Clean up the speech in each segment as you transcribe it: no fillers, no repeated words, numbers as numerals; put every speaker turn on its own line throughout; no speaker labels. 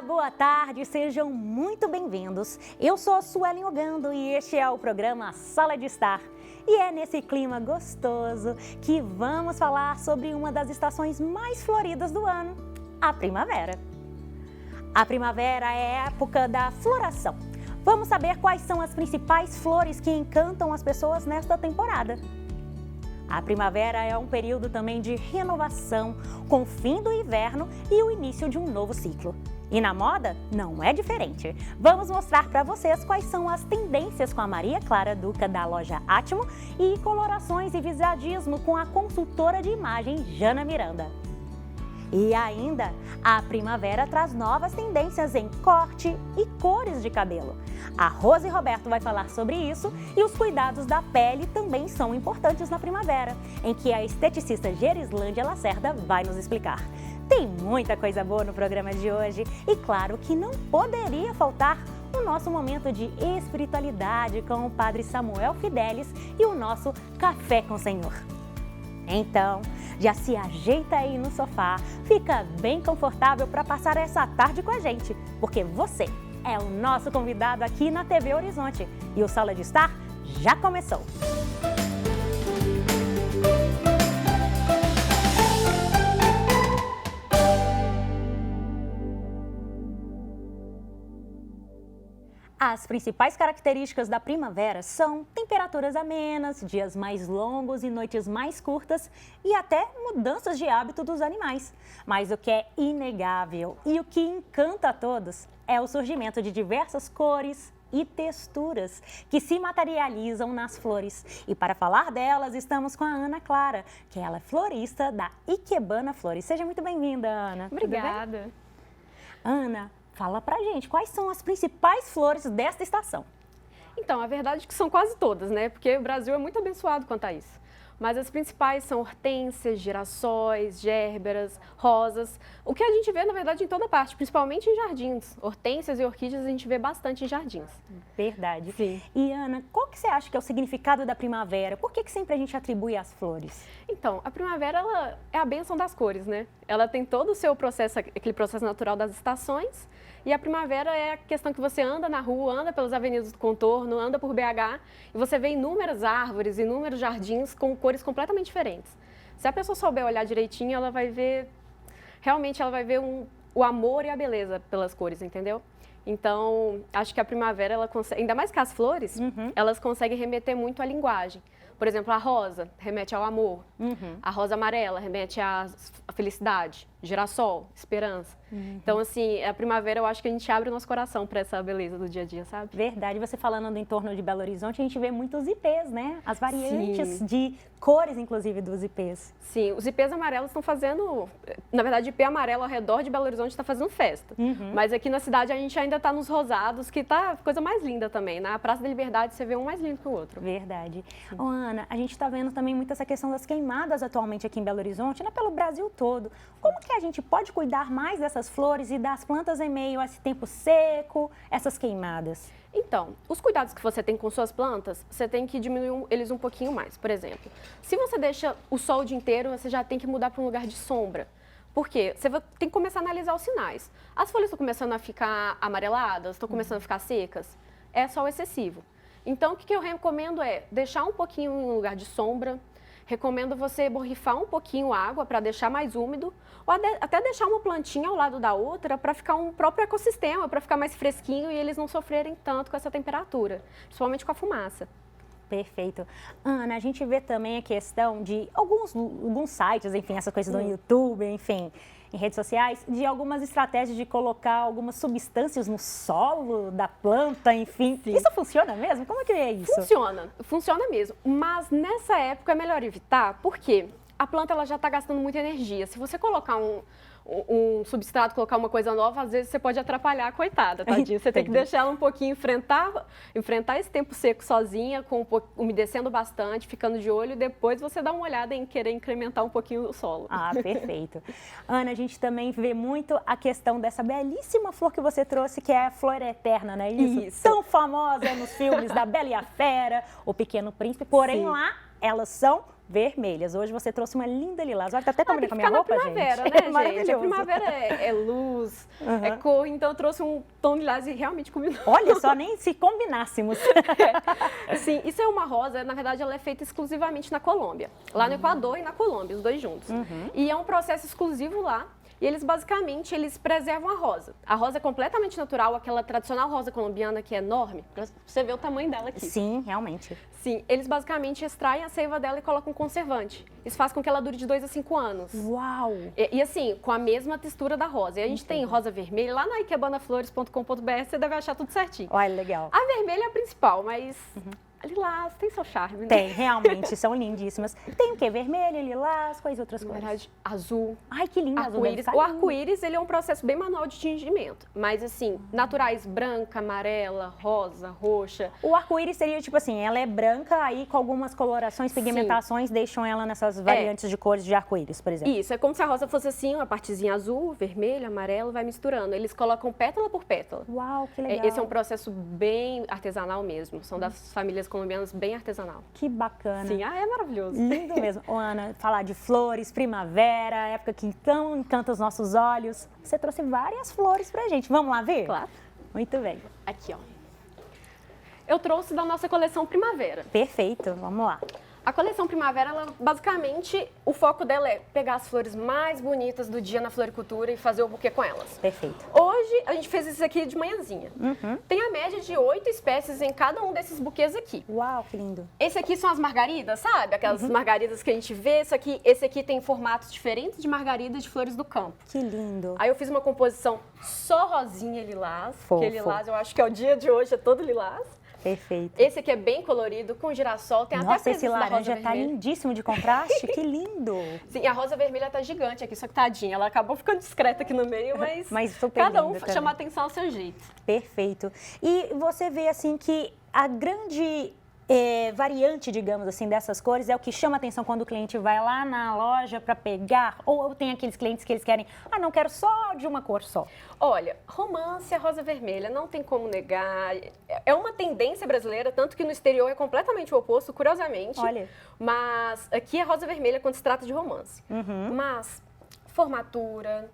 Olá, boa tarde, sejam muito bem-vindos. Eu sou a Suelen Ogando e este é o programa Sala de Estar. E é nesse clima gostoso que vamos falar sobre uma das estações mais floridas do ano, a primavera. A primavera é a época da floração. Vamos saber quais são as principais flores que encantam as pessoas nesta temporada. A primavera é um período também de renovação, com o fim do inverno e o início de um novo ciclo. E na moda não é diferente. Vamos mostrar para vocês quais são as tendências com a Maria Clara Duca da loja Atmo e colorações e visagismo com a consultora de imagem Jana Miranda. E ainda, a primavera traz novas tendências em corte e cores de cabelo. A Rose Roberto vai falar sobre isso e os cuidados da pele também são importantes na primavera, em que a esteticista Gerislândia Lacerda vai nos explicar. Tem muita coisa boa no programa de hoje e claro que não poderia faltar o nosso momento de espiritualidade com o Padre Samuel Fidelis e o nosso Café com o Senhor. Então, já se ajeita aí no sofá, fica bem confortável para passar essa tarde com a gente, porque você é o nosso convidado aqui na TV Horizonte e o Sala de Estar já começou! As principais características da primavera são temperaturas amenas, dias mais longos e noites mais curtas e até mudanças de hábito dos animais. Mas o que é inegável e o que encanta a todos é o surgimento de diversas cores e texturas que se materializam nas flores. E para falar delas, estamos com a Ana Clara, que ela é florista da Ikebana Flores. Seja muito bem-vinda, Ana.
Obrigada.
Ana, fala pra gente, quais são as principais flores desta estação?
Então, a verdade é que são quase todas, né? Porque o Brasil é muito abençoado quanto a isso. Mas as principais são hortênsias, girassóis, gérberas, rosas. O que a gente vê, na verdade, em toda parte, principalmente em jardins. Hortênsias e orquídeas a gente vê bastante em jardins.
Verdade.
Sim.
E, Ana, qual que você acha que é o significado da primavera? Por que sempre a gente atribui às flores?
Então, a primavera ela é a bênção das cores, né? Ela tem todo o seu processo, aquele processo natural das estações. E a primavera é a questão que você anda na rua, anda pelas avenidas do contorno, anda por BH e você vê inúmeras árvores, inúmeros jardins com cores completamente diferentes. Se a pessoa souber olhar direitinho, ela vai ver, realmente ela vai ver o amor e a beleza pelas cores, entendeu? Então, acho que a primavera, ela consegue, ainda mais que as flores, elas conseguem remeter muito à linguagem. Por exemplo, a rosa remete ao amor, a rosa amarela remete à felicidade, girassol, esperança. Então, assim, a primavera eu acho que a gente abre o nosso coração para essa beleza do dia a dia, sabe?
Verdade, você falando do entorno de Belo Horizonte, a gente vê muitos ipês, né? As variantes de cores, inclusive, dos ipês.
Sim, os ipês amarelos estão fazendo, na verdade, ipê amarelo ao redor de Belo Horizonte está fazendo festa. Mas aqui na cidade a gente ainda está nos rosados, que tá a coisa mais linda também. Na Praça da Liberdade você vê um mais lindo que o outro.
Verdade. Ô, Ana, a gente está vendo também muito essa questão das queimadas atualmente aqui em Belo Horizonte, né, pelo Brasil todo. Como que a gente pode cuidar mais dessas flores e das plantas em meio a esse tempo seco, essas queimadas?
Então, os cuidados que você tem com suas plantas, você tem que diminuir eles um pouquinho mais. Por exemplo, se você deixa o sol o dia inteiro, você já tem que mudar para um lugar de sombra. Por quê? Você tem que começar a analisar os sinais. As folhas estão começando a ficar amareladas, estão começando a ficar secas, é sol excessivo. Então, o que eu recomendo é deixar um pouquinho em um lugar de sombra. Recomendo você borrifar um pouquinho a água para deixar mais úmido, ou até deixar uma plantinha ao lado da outra para ficar um próprio ecossistema, para ficar mais fresquinho e eles não sofrerem tanto com essa temperatura, principalmente com a fumaça.
Perfeito. Ana, a gente vê também a questão de alguns sites, enfim, essa coisa do YouTube, enfim, em redes sociais, de algumas estratégias de colocar algumas substâncias no solo da planta, enfim. Sim. Isso funciona mesmo? Como é que é isso?
Funciona mesmo. Mas nessa época é melhor evitar, porque a planta ela já está gastando muita energia. Se você colocar um substrato, colocar uma coisa nova, às vezes você pode atrapalhar a coitada, tadinha. Você tem que deixar ela um pouquinho enfrentar esse tempo seco sozinha, umedecendo bastante, ficando de olho, e depois você dá uma olhada em querer incrementar um pouquinho o solo.
Ah, perfeito. Ana, a gente também vê muito a questão dessa belíssima flor que você trouxe, que é a flor eterna, não é isso?
Isso.
Tão famosa nos filmes da Bela e a Fera, O Pequeno Príncipe, porém
Sim.
lá elas são vermelhas. Hoje você trouxe uma linda lilás. Olha, tá até combinando com a minha
Fica
roupa,
na primavera,
gente.
né, gente?
Maravilhoso.
A primavera é luz, é cor, então eu trouxe um tom lilás e realmente combinou.
Olha só, nem se combinássemos.
Sim, isso é uma rosa, na verdade ela é feita exclusivamente na Colômbia. Lá no Equador e na Colômbia, os dois juntos. E é um processo exclusivo lá. E eles basicamente preservam a rosa. A rosa é completamente natural, aquela tradicional rosa colombiana que é enorme. Pra você ver o tamanho dela aqui.
Sim, realmente.
Sim, eles basicamente extraem a seiva dela e colocam um conservante. Isso faz com que ela dure de 2 a 5 anos.
Uau!
E assim, com a mesma textura da rosa. E a gente tem rosa vermelha, lá na ikebanaflores.com.br você deve achar tudo certinho.
Olha, legal.
A vermelha é a principal, mas a lilás tem seu charme, né?
Tem, realmente, são lindíssimas. Tem o quê? Vermelho, lilás, quais outras
Na
cores?
verdade, azul.
Ai, que lindo, azul deve
Arco-íris.
estar
O
lindo.
arco-íris, ele é um processo bem manual de tingimento. Mas assim, naturais, branca, amarela, rosa, roxa.
O arco-íris seria tipo assim, ela é branca, aí com algumas colorações, pigmentações, deixam ela nessas variantes de cores de arco-íris, por exemplo.
Isso, é como se a rosa fosse assim, uma partezinha azul, vermelho, amarelo, vai misturando. Eles colocam pétala por pétala.
Uau, que legal.
Esse é um processo bem artesanal mesmo. São das famílias colombianas bem artesanal.
Que bacana.
Sim, é maravilhoso.
Lindo mesmo. Ô, Ana, falar de flores, primavera, época que então encanta os nossos olhos. Você trouxe várias flores pra gente. Vamos lá ver?
Claro.
Muito bem.
Aqui, ó. Eu trouxe da nossa coleção Primavera.
Perfeito, vamos lá.
A coleção Primavera, ela, basicamente, o foco dela é pegar as flores mais bonitas do dia na floricultura e fazer o buquê com elas.
Perfeito.
Hoje, a gente fez isso aqui de manhãzinha. Tem a média de 8 espécies em cada um desses buquês aqui.
Uau, que lindo.
Esse aqui são as margaridas, sabe? Aquelas margaridas que a gente vê. Esse aqui tem formatos diferentes de margarida de flores do campo.
Que lindo.
Aí eu fiz uma composição só rosinha lilás.
Fofo.
Porque lilás eu acho que é o dia de hoje, é todo lilás.
Perfeito.
Esse aqui é bem colorido, com girassol. Tem até a
Nossa, esse
presença da rosa
laranja tá
vermelha.
lindíssimo de contraste. Que lindo.
Sim, a rosa vermelha tá gigante aqui, só que tadinha. Ela acabou ficando discreta aqui no meio, mas
super
cada um
linda também.
chama a atenção ao seu jeito.
Perfeito. E você vê assim que a grande variante, digamos assim, dessas cores é o que chama atenção quando o cliente vai lá na loja para pegar, ou tem aqueles clientes que eles querem, não quero só de uma cor só.
Olha, romance é rosa vermelha, não tem como negar. É uma tendência brasileira, tanto que no exterior é completamente o oposto, curiosamente.
Olha.
Mas aqui é rosa vermelha quando se trata de romance. Mas formatura,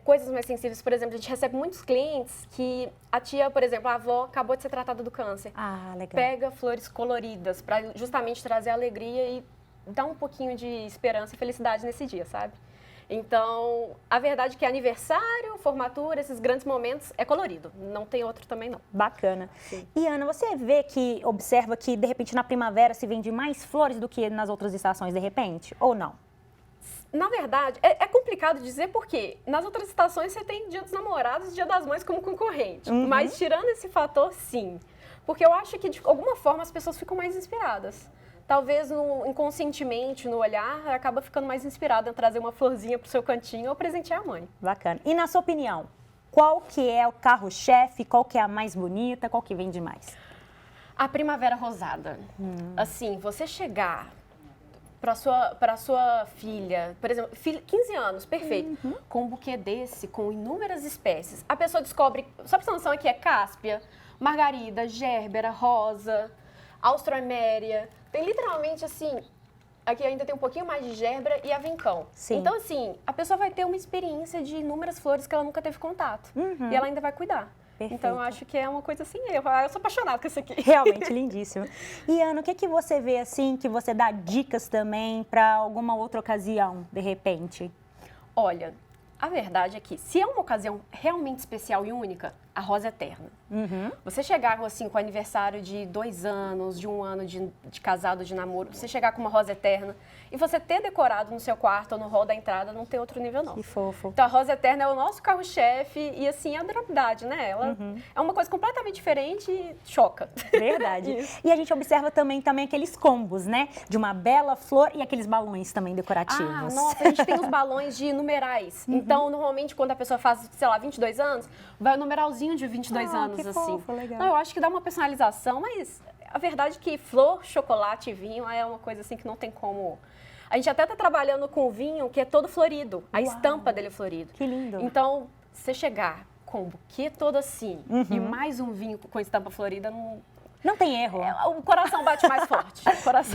coisas mais sensíveis, por exemplo, a gente recebe muitos clientes que a tia, por exemplo, a avó acabou de ser tratada do câncer.
Ah, legal.
Pega flores coloridas para justamente trazer alegria e dar um pouquinho de esperança e felicidade nesse dia, sabe? Então, a verdade é que aniversário, formatura, esses grandes momentos é colorido. Não tem outro também, não.
Bacana.
Sim.
E Ana, você observa que de repente na primavera se vende mais flores do que nas outras estações, de repente? Ou não?
Na verdade, é complicado dizer porque nas outras estações você tem Dia dos Namorados e Dia das Mães como concorrente. Mas tirando esse fator, sim. Porque eu acho que de alguma forma as pessoas ficam mais inspiradas. Talvez inconscientemente, no olhar, acaba ficando mais inspirada a trazer uma florzinha pro seu cantinho ou presentear a mãe.
Bacana. E na sua opinião, qual que é o carro-chefe, qual que é a mais bonita, qual que vende mais?
A primavera rosada. Assim, você chegar para sua filha, por exemplo, 15 anos, perfeito, com um buquê desse, com inúmeras espécies, a pessoa descobre, só pra você ter noção, aqui é cáspia, margarida, gérbera, rosa, austroeméria, tem literalmente assim, aqui ainda tem um pouquinho mais de gérbera e avencão.
Sim.
Então assim, a pessoa vai ter uma experiência de inúmeras flores que ela nunca teve contato e ela ainda vai cuidar.
Perfeito.
Então eu acho que é uma coisa assim, eu sou apaixonada com isso aqui.
Realmente lindíssimo. E Ana, o que você vê assim, que você dá dicas também para alguma outra ocasião, de repente?
Olha, a verdade é que se é uma ocasião realmente especial e única, a rosa eterna. Você chegar assim com o aniversário de 2 anos, de 1 ano de casado, de namoro, você chegar com uma rosa eterna e você ter decorado no seu quarto ou no hall da entrada, não tem outro nível não.
Que fofo.
Então a rosa eterna é o nosso carro-chefe e assim a durabilidade, né? Ela é uma coisa completamente diferente e choca.
Verdade. E a gente observa também aqueles combos, né? De uma bela flor e aqueles balões também decorativos.
Ah, nossa, a gente tem os balões de numerais. Então, normalmente, quando a pessoa faz, sei lá, 22 anos, vai o numeralzinho de 22 anos,
que
assim.
fofo, legal.
Não, eu acho que dá uma personalização, mas a verdade é que flor, chocolate e vinho é uma coisa assim que não tem como... A gente até tá trabalhando com o vinho que é todo florido. A estampa dele é florido.
Que lindo.
Então, você chegar com um buquê todo assim e mais um vinho com estampa florida, não...
Não tem erro.
O coração bate mais forte.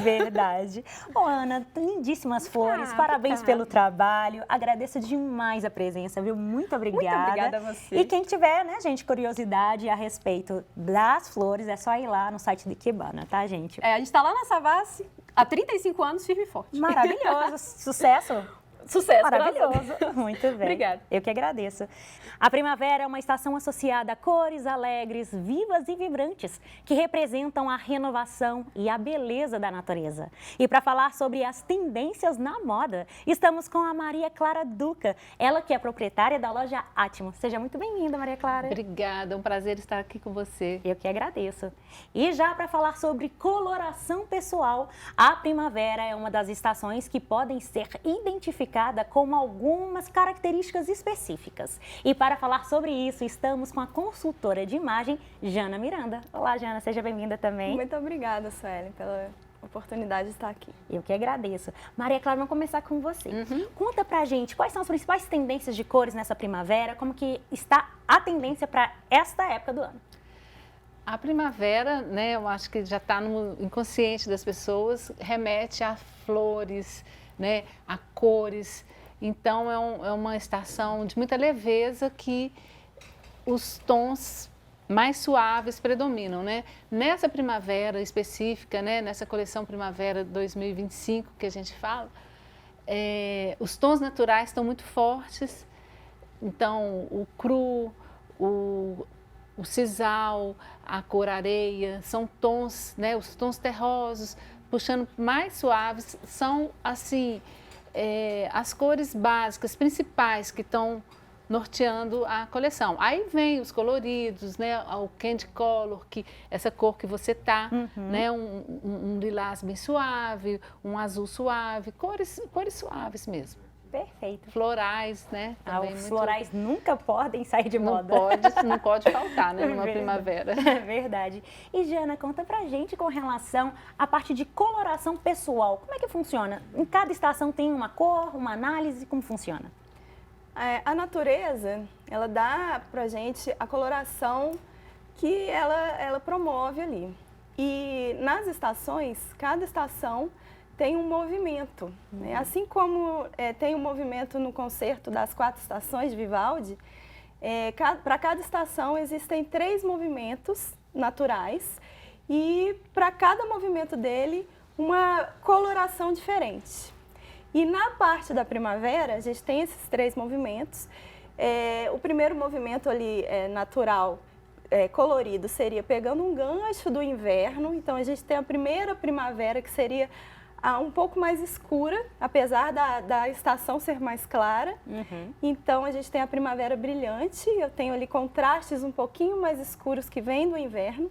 Verdade. Ô, Ana, lindíssimas flores, parabéns
obrigada.
pelo trabalho. Agradeço demais a presença, viu? Muito obrigada.
Muito obrigada a você.
E quem tiver, né, gente, curiosidade a respeito das flores, é só ir lá no site do Ikebana, tá, gente?
A gente está lá na Savassi há 35 anos, firme e forte.
Maravilhoso. Sucesso.
Sucesso.
Maravilhoso. Muito bem.
Obrigada.
Eu que agradeço. A primavera é uma estação associada a cores alegres, vivas e vibrantes, que representam a renovação e a beleza da natureza. E para falar sobre as tendências na moda, estamos com a Maria Clara Duca, ela que é proprietária da loja Atmo. Seja muito bem-vinda, Maria Clara.
Obrigada, é um prazer estar aqui com você.
Eu que agradeço. E já para falar sobre coloração pessoal, a primavera é uma das estações que podem ser identificadas com algumas características específicas. E para falar sobre isso, estamos com a consultora de imagem, Jana Miranda. Olá, Jana, seja bem-vinda também.
Muito obrigada, Suelen, pela oportunidade de estar aqui.
Eu que agradeço. Maria Clara, vamos começar com você. Conta pra gente quais são as principais tendências de cores nessa primavera, como que está a tendência para esta época do ano.
A primavera, né, eu acho que já está no inconsciente das pessoas, remete a flores, né, a cores. Então, é uma estação de muita leveza que os tons mais suaves predominam, né? Nessa primavera específica, né, nessa coleção Primavera 2025 que a gente fala, os tons naturais estão muito fortes. Então, o cru, o sisal, a cor areia, são tons, né, os tons terrosos, puxando mais suaves, são assim as cores básicas, principais que estão norteando a coleção. Aí vem os coloridos, né, o candy color, essa cor que você tá, né, um lilás bem suave, um azul suave, cores suaves mesmo.
Perfeito.
Florais, né?
Os florais nunca podem sair de moda.
Não pode faltar, né, numa primavera.
É verdade. E Jana, conta pra gente com relação à parte de coloração pessoal. Como é que funciona? Em cada estação tem uma cor, uma análise, como funciona?
A natureza, ela dá pra gente a coloração que ela promove ali. E nas estações, cada estação tem um movimento, né? Assim como tem um movimento no concerto das 4 estações de Vivaldi, para cada estação existem 3 movimentos naturais e para cada movimento dele uma coloração diferente. E na parte da primavera a gente tem esses 3 movimentos. O primeiro movimento ali natural, colorido, seria pegando um gancho do inverno. Então a gente tem a primeira primavera que seria um pouco mais escura, apesar da estação ser mais clara. Então, a gente tem a primavera brilhante, eu tenho ali contrastes um pouquinho mais escuros que vêm do inverno.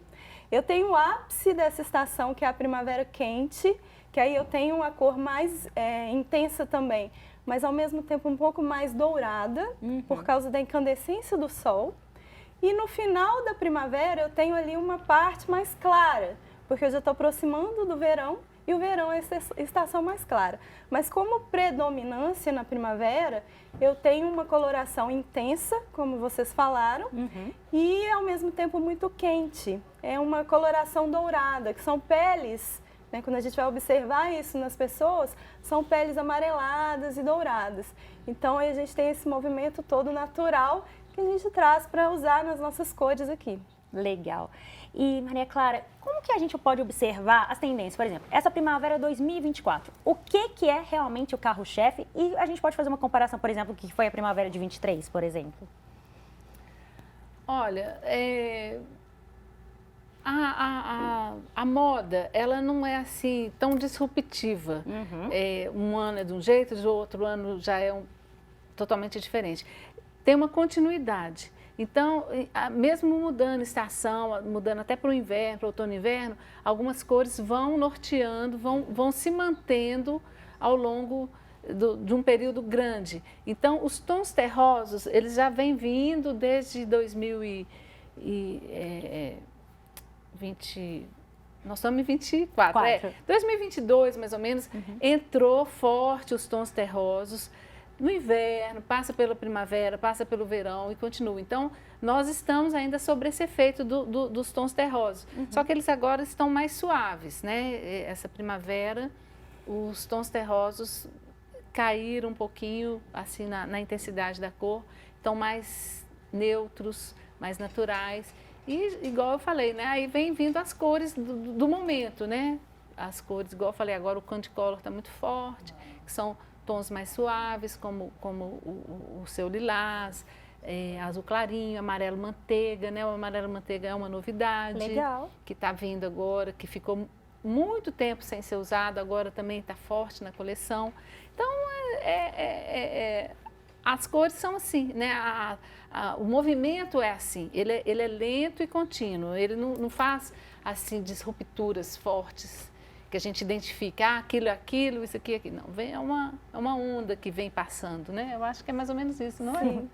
Eu tenho o ápice dessa estação, que é a primavera quente, que aí eu tenho uma cor mais intensa também, mas ao mesmo tempo um pouco mais dourada, por causa da incandescência do sol. E no final da primavera, eu tenho ali uma parte mais clara, porque eu já estou aproximando do verão, e o verão é a estação mais clara. Mas como predominância na primavera, eu tenho uma coloração intensa, como vocês falaram, e ao mesmo tempo muito quente. É uma coloração dourada, que são peles, né, quando a gente vai observar isso nas pessoas, são peles amareladas e douradas. Então a gente tem esse movimento todo natural que a gente traz para usar nas nossas cores aqui.
Legal. E, Maria Clara, como que a gente pode observar as tendências? Por exemplo, essa primavera 2024, o que é realmente o carro-chefe? E a gente pode fazer uma comparação, por exemplo, com o que foi a primavera de 23, por exemplo?
Olha, a moda, ela não é assim tão disruptiva. Um ano é de um jeito, o outro ano já é totalmente diferente. Tem uma continuidade. Então, mesmo mudando estação, mudando até para o inverno, para o outono e inverno, algumas cores vão norteando, vão se mantendo ao longo de um período grande. Então, os tons terrosos, eles já vêm vindo desde 2020, nós estamos em 24, 2022 mais ou menos, entrou forte os tons terrosos. no inverno, passa pela primavera, passa pelo verão e continua. Então, nós estamos ainda sobre esse efeito dos tons terrosos. Só que eles agora estão mais suaves, né? Essa primavera, os tons terrosos caíram um pouquinho, assim, na intensidade da cor, estão mais neutros, mais naturais. E, igual eu falei, né? Aí vem vindo as cores do momento, né? As cores, igual eu falei, agora o Candicolor está muito forte, que são tons mais suaves, como o seu lilás, azul clarinho, amarelo manteiga, né? O amarelo manteiga é uma novidade.
Legal.
Que está vindo agora, que ficou muito tempo sem ser usado, agora também está forte na coleção. Então, as cores são assim, né? O movimento é assim, ele é lento e contínuo, ele não faz assim disrupturas fortes, que a gente identifica, aquilo é aquilo, isso aqui é aquilo. Não, é uma onda que vem passando, né? Eu acho que é mais ou menos isso, não é?
Sim.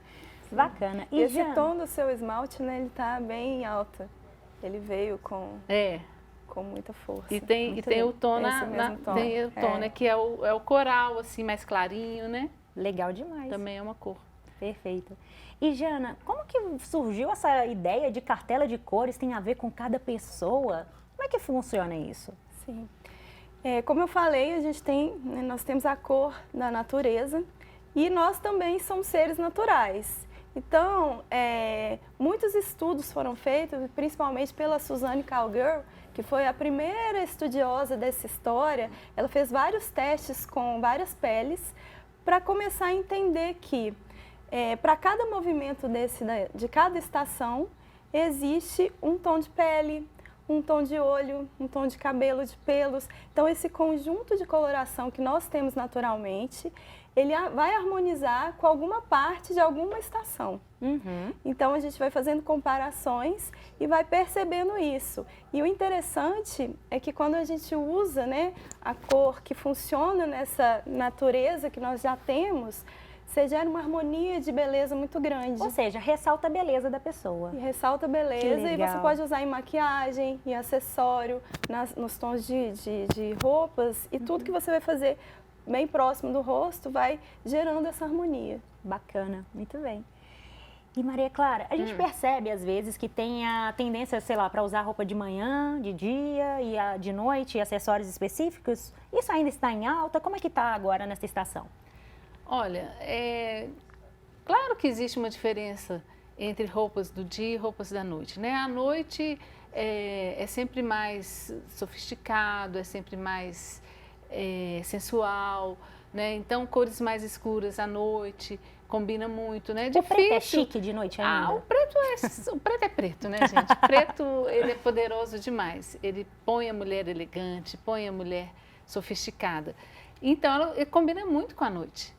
Bacana.
E esse tom do seu esmalte, né, ele tá bem alto. Ele veio com muita força.
E tem o tom, tem o tom, né, que é o coral, assim, mais clarinho, né?
Legal demais.
Também é uma cor.
Perfeito. E Jana, como que surgiu essa ideia de cartela de cores, tem a ver com cada pessoa? Como é que funciona isso?
Sim. Como eu falei, nós temos a cor da natureza e nós também somos seres naturais. Então, muitos estudos foram feitos, principalmente pela Suzanne Calgirl, que foi a primeira estudiosa dessa história. Ela fez vários testes com várias peles para começar a entender que para cada movimento de cada estação existe um tom de pele, um tom de olho, um tom de cabelo, de pelos. Então, esse conjunto de coloração que nós temos naturalmente, ele vai harmonizar com alguma parte de alguma estação. Então, a gente vai fazendo comparações e vai percebendo isso. E o interessante é que quando a gente usa, né, a cor que funciona nessa natureza que nós já temos, você gera uma harmonia de beleza muito grande.
Ou seja, ressalta a beleza da pessoa.
E ressalta a beleza e você pode usar em maquiagem, em acessório, nos tons de roupas e tudo que você vai fazer bem próximo do rosto vai gerando essa harmonia.
Bacana, muito bem. E Maria Clara, a gente percebe às vezes que tem a tendência, sei lá, para usar roupa de manhã, de dia e de noite e acessórios específicos. Isso ainda está em alta? Como é que está agora nessa estação?
Olha, claro que existe uma diferença entre roupas do dia e roupas da noite, né? À noite é sempre mais sofisticado, é sempre mais sensual, né? Então, cores mais escuras à noite combina muito, né?
O preto é chique de noite ainda?
O preto é preto, né, gente? O preto, ele é poderoso demais. Ele põe a mulher elegante, põe a mulher sofisticada. Então, ele combina muito com a noite.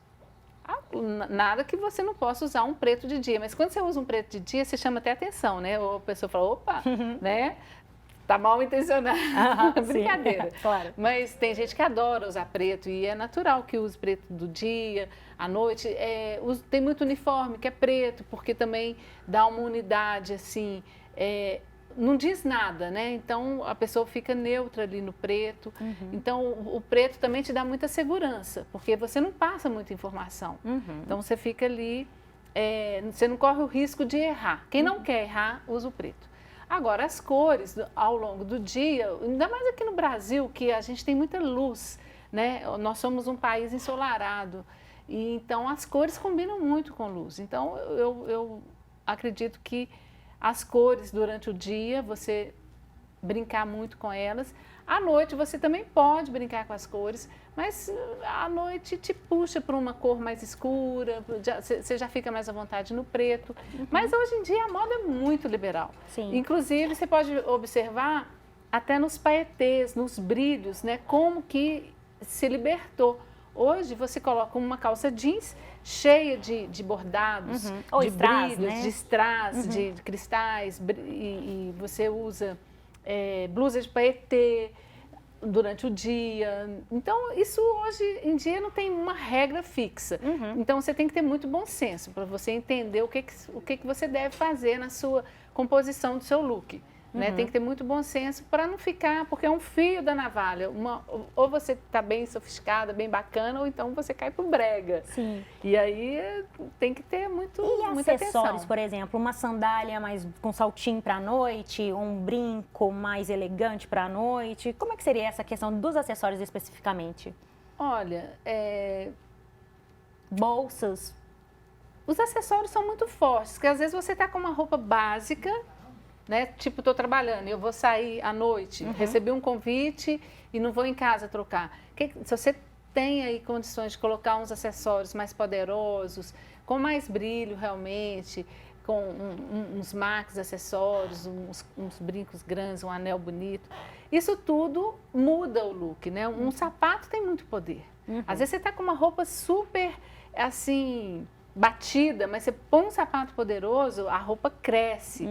Nada que você não possa usar um preto de dia, mas quando você usa um preto de dia, você chama até atenção, né? Ou a pessoa fala, opa, né? Tá mal intencionado. Brincadeira.
Sim, claro.
Mas tem gente que adora usar preto e é natural que use preto do dia, à noite. Tem muito uniforme que é preto, porque também dá uma unidade, assim, não diz nada, né? Então, a pessoa fica neutra ali no preto. Então, o preto também te dá muita segurança, porque você não passa muita informação. Então, você fica ali, você não corre o risco de errar. Quem não quer errar, usa o preto. Agora, as cores ao longo do dia, ainda mais aqui no Brasil, que a gente tem muita luz, né? Nós somos um país ensolarado, e então as cores combinam muito com luz. Então, eu acredito que as cores durante o dia, você brincar muito com elas. À noite você também pode brincar com as cores, mas à noite te puxa para uma cor mais escura, você já fica mais à vontade no preto. Mas hoje em dia a moda é muito liberal.
Sim.
Inclusive você pode observar até nos paetês, nos brilhos, né, como que se libertou. Hoje você coloca uma calça jeans cheia de bordados,
Ou
de
strass,
brilhos,
né?
de strass, de cristais, e você usa blusa de paetê durante o dia. Então, isso hoje em dia não tem uma regra fixa. Então, você tem que ter muito bom senso para você entender o que você deve fazer na sua composição do seu look. né? Tem que ter muito bom senso para não ficar, porque é um fio da navalha. Ou você está bem sofisticada, bem bacana, ou então você cai pro brega.
Sim.
E aí tem que ter muita
acessórios,
atenção.
por exemplo, uma sandália mais com saltinho para a noite, um brinco mais elegante para a noite. Como é que seria essa questão dos acessórios especificamente?
Olha,
Bolsas.
os acessórios são muito fortes, porque às vezes você está com uma roupa básica, né? Tipo, estou trabalhando e eu vou sair à noite, recebi um convite e não vou em casa trocar. Se você tem aí condições de colocar uns acessórios mais poderosos, com mais brilho realmente, com uns marcos acessórios, uns brincos grandes, um anel bonito, isso tudo muda o look, né? Um sapato tem muito poder. Às vezes você está com uma roupa super, assim, batida, mas você põe um sapato poderoso, a roupa cresce.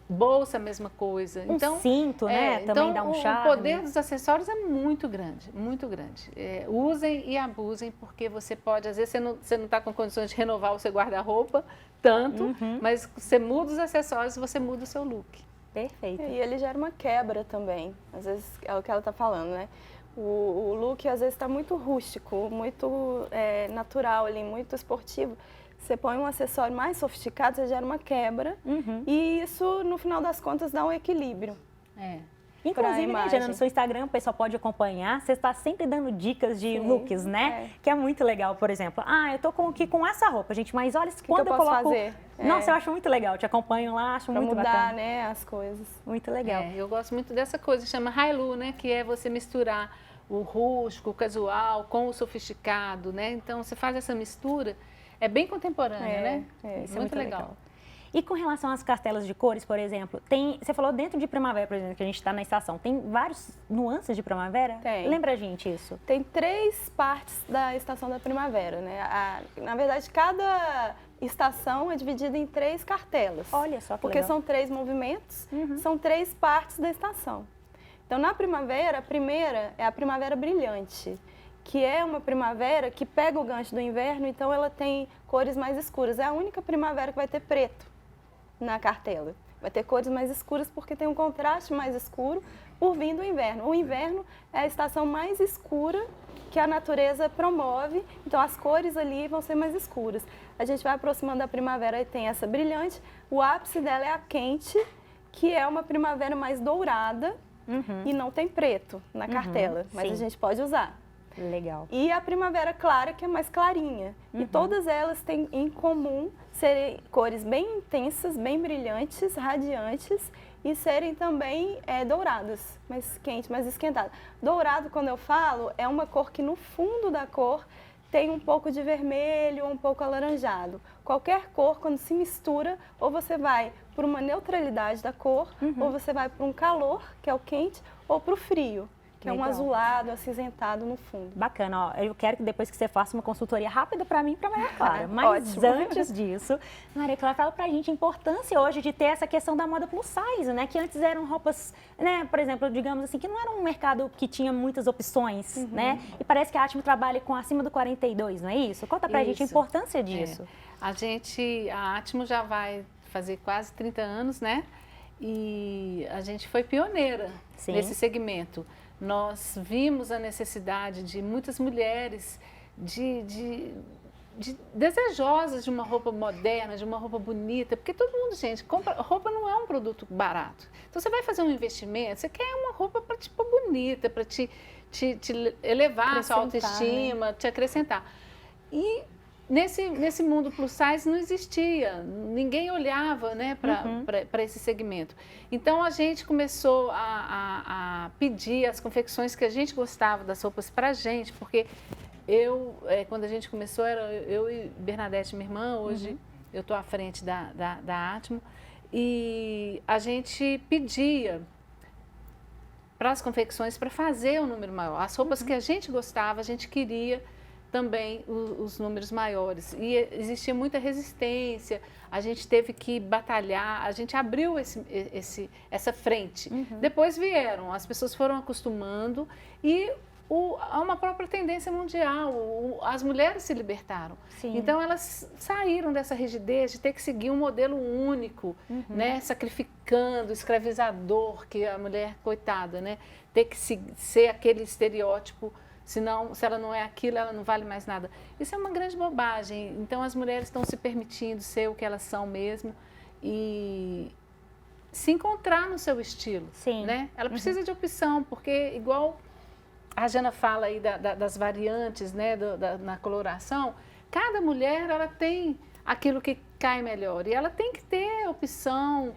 Bolsa, a mesma coisa.
Então, cinto, né? Também dá um charme.
O poder dos acessórios é muito grande, muito grande. Usem e abusem, porque você pode, às vezes você não está com condições de renovar o seu guarda-roupa tanto, mas você muda os acessórios, você muda o seu look.
Perfeito.
E ele gera uma quebra também, às vezes é o que ela está falando, né? O look às vezes está muito rústico, muito natural ali, muito esportivo. Você põe um acessório mais sofisticado, você gera uma quebra e isso, no final das contas, dá um equilíbrio.
Inclusive, né, Jana, no seu Instagram o pessoal pode acompanhar, você está sempre dando dicas de looks, né? Que é muito legal, por exemplo. Eu tô aqui com essa roupa, gente, mas olha, quando eu coloco...
fazer?
Nossa, eu acho muito legal, te acompanho lá, acho muito
mudar,
bacana.
né, as coisas.
Muito legal.
Eu gosto muito dessa coisa, chama high-low, né, que é você misturar o rústico, o casual com o sofisticado, né? Então, você faz essa mistura, é bem contemporânea, né?
Isso é
muito legal.
E com relação às cartelas de cores, por exemplo, você falou dentro de primavera, por exemplo, que a gente está na estação, tem vários nuances de primavera?
Tem.
Lembra a gente isso?
Tem 3 partes da estação da primavera, né? Na verdade, cada estação é dividida em 3 cartelas.
Olha só que
porque
legal.
são 3 movimentos, são 3 partes da estação. Então, na primavera, a primeira é a primavera brilhante, que é uma primavera que pega o gancho do inverno, então ela tem cores mais escuras. É a única primavera que vai ter preto na cartela. Vai ter cores mais escuras porque tem um contraste mais escuro por vir do inverno. O inverno é a estação mais escura que a natureza promove, então as cores ali vão ser mais escuras. A gente vai aproximando da primavera e tem essa brilhante, o ápice dela é a quente, que é uma primavera mais dourada e não tem preto na cartela, mas a gente pode usar.
Legal.
E a primavera clara, que é mais clarinha. E todas elas têm em comum serem cores bem intensas, bem brilhantes, radiantes e serem também douradas, mais quente, mais esquentada. Dourado, quando eu falo, é uma cor que no fundo da cor tem um pouco de vermelho ou um pouco alaranjado. Qualquer cor, quando se mistura, ou você vai por uma neutralidade da cor, ou você vai para um calor, que é o quente, ou para o frio, que é um azulado, acinzentado no fundo.
Bacana, ó, eu quero que depois que você faça uma consultoria rápida para mim e para Maria Clara. Mas antes disso, Maria Clara, fala pra gente a importância hoje de ter essa questão da moda plus size, né? Que antes eram roupas, né, por exemplo, digamos assim, que não era um mercado que tinha muitas opções, né? E parece que a Atmo trabalha com acima do 42, não é isso? Conta pra gente a importância disso.
A Atmo já vai fazer quase 30 anos, né? E a gente foi pioneira nesse segmento. Nós vimos a necessidade de muitas mulheres desejosas de uma roupa moderna, de uma roupa bonita, porque todo mundo, gente, roupa não é um produto barato. Então você vai fazer um investimento, você quer uma roupa para te pôr bonita, para te elevar a sua autoestima, te acrescentar. E nesse mundo plus size não existia, ninguém olhava, né, para esse segmento. Então a gente começou a pedir as confecções que a gente gostava das roupas para a gente, porque quando a gente começou, era eu e Bernadette, minha irmã, hoje eu estou à frente da Atmo, e a gente pedia para as confecções para fazer um número maior. As roupas que a gente gostava, a gente queria também os números maiores. E existia muita resistência, a gente teve que batalhar, a gente abriu essa frente. Depois vieram, as pessoas foram acostumando e há uma própria tendência mundial, as mulheres se libertaram.
Sim.
Então, elas saíram dessa rigidez de ter que seguir um modelo único, né? Sacrificando, escravizador, que a mulher, coitada, né? Ter que ser aquele estereótipo, senão, se ela não é aquilo, ela não vale mais nada. Isso é uma grande bobagem. Então, as mulheres estão se permitindo ser o que elas são mesmo e se encontrar no seu estilo.
Sim.
Né? Ela precisa de opção, porque igual a Jana fala aí das variantes, né, na coloração, cada mulher ela tem aquilo que cai melhor e ela tem que ter opção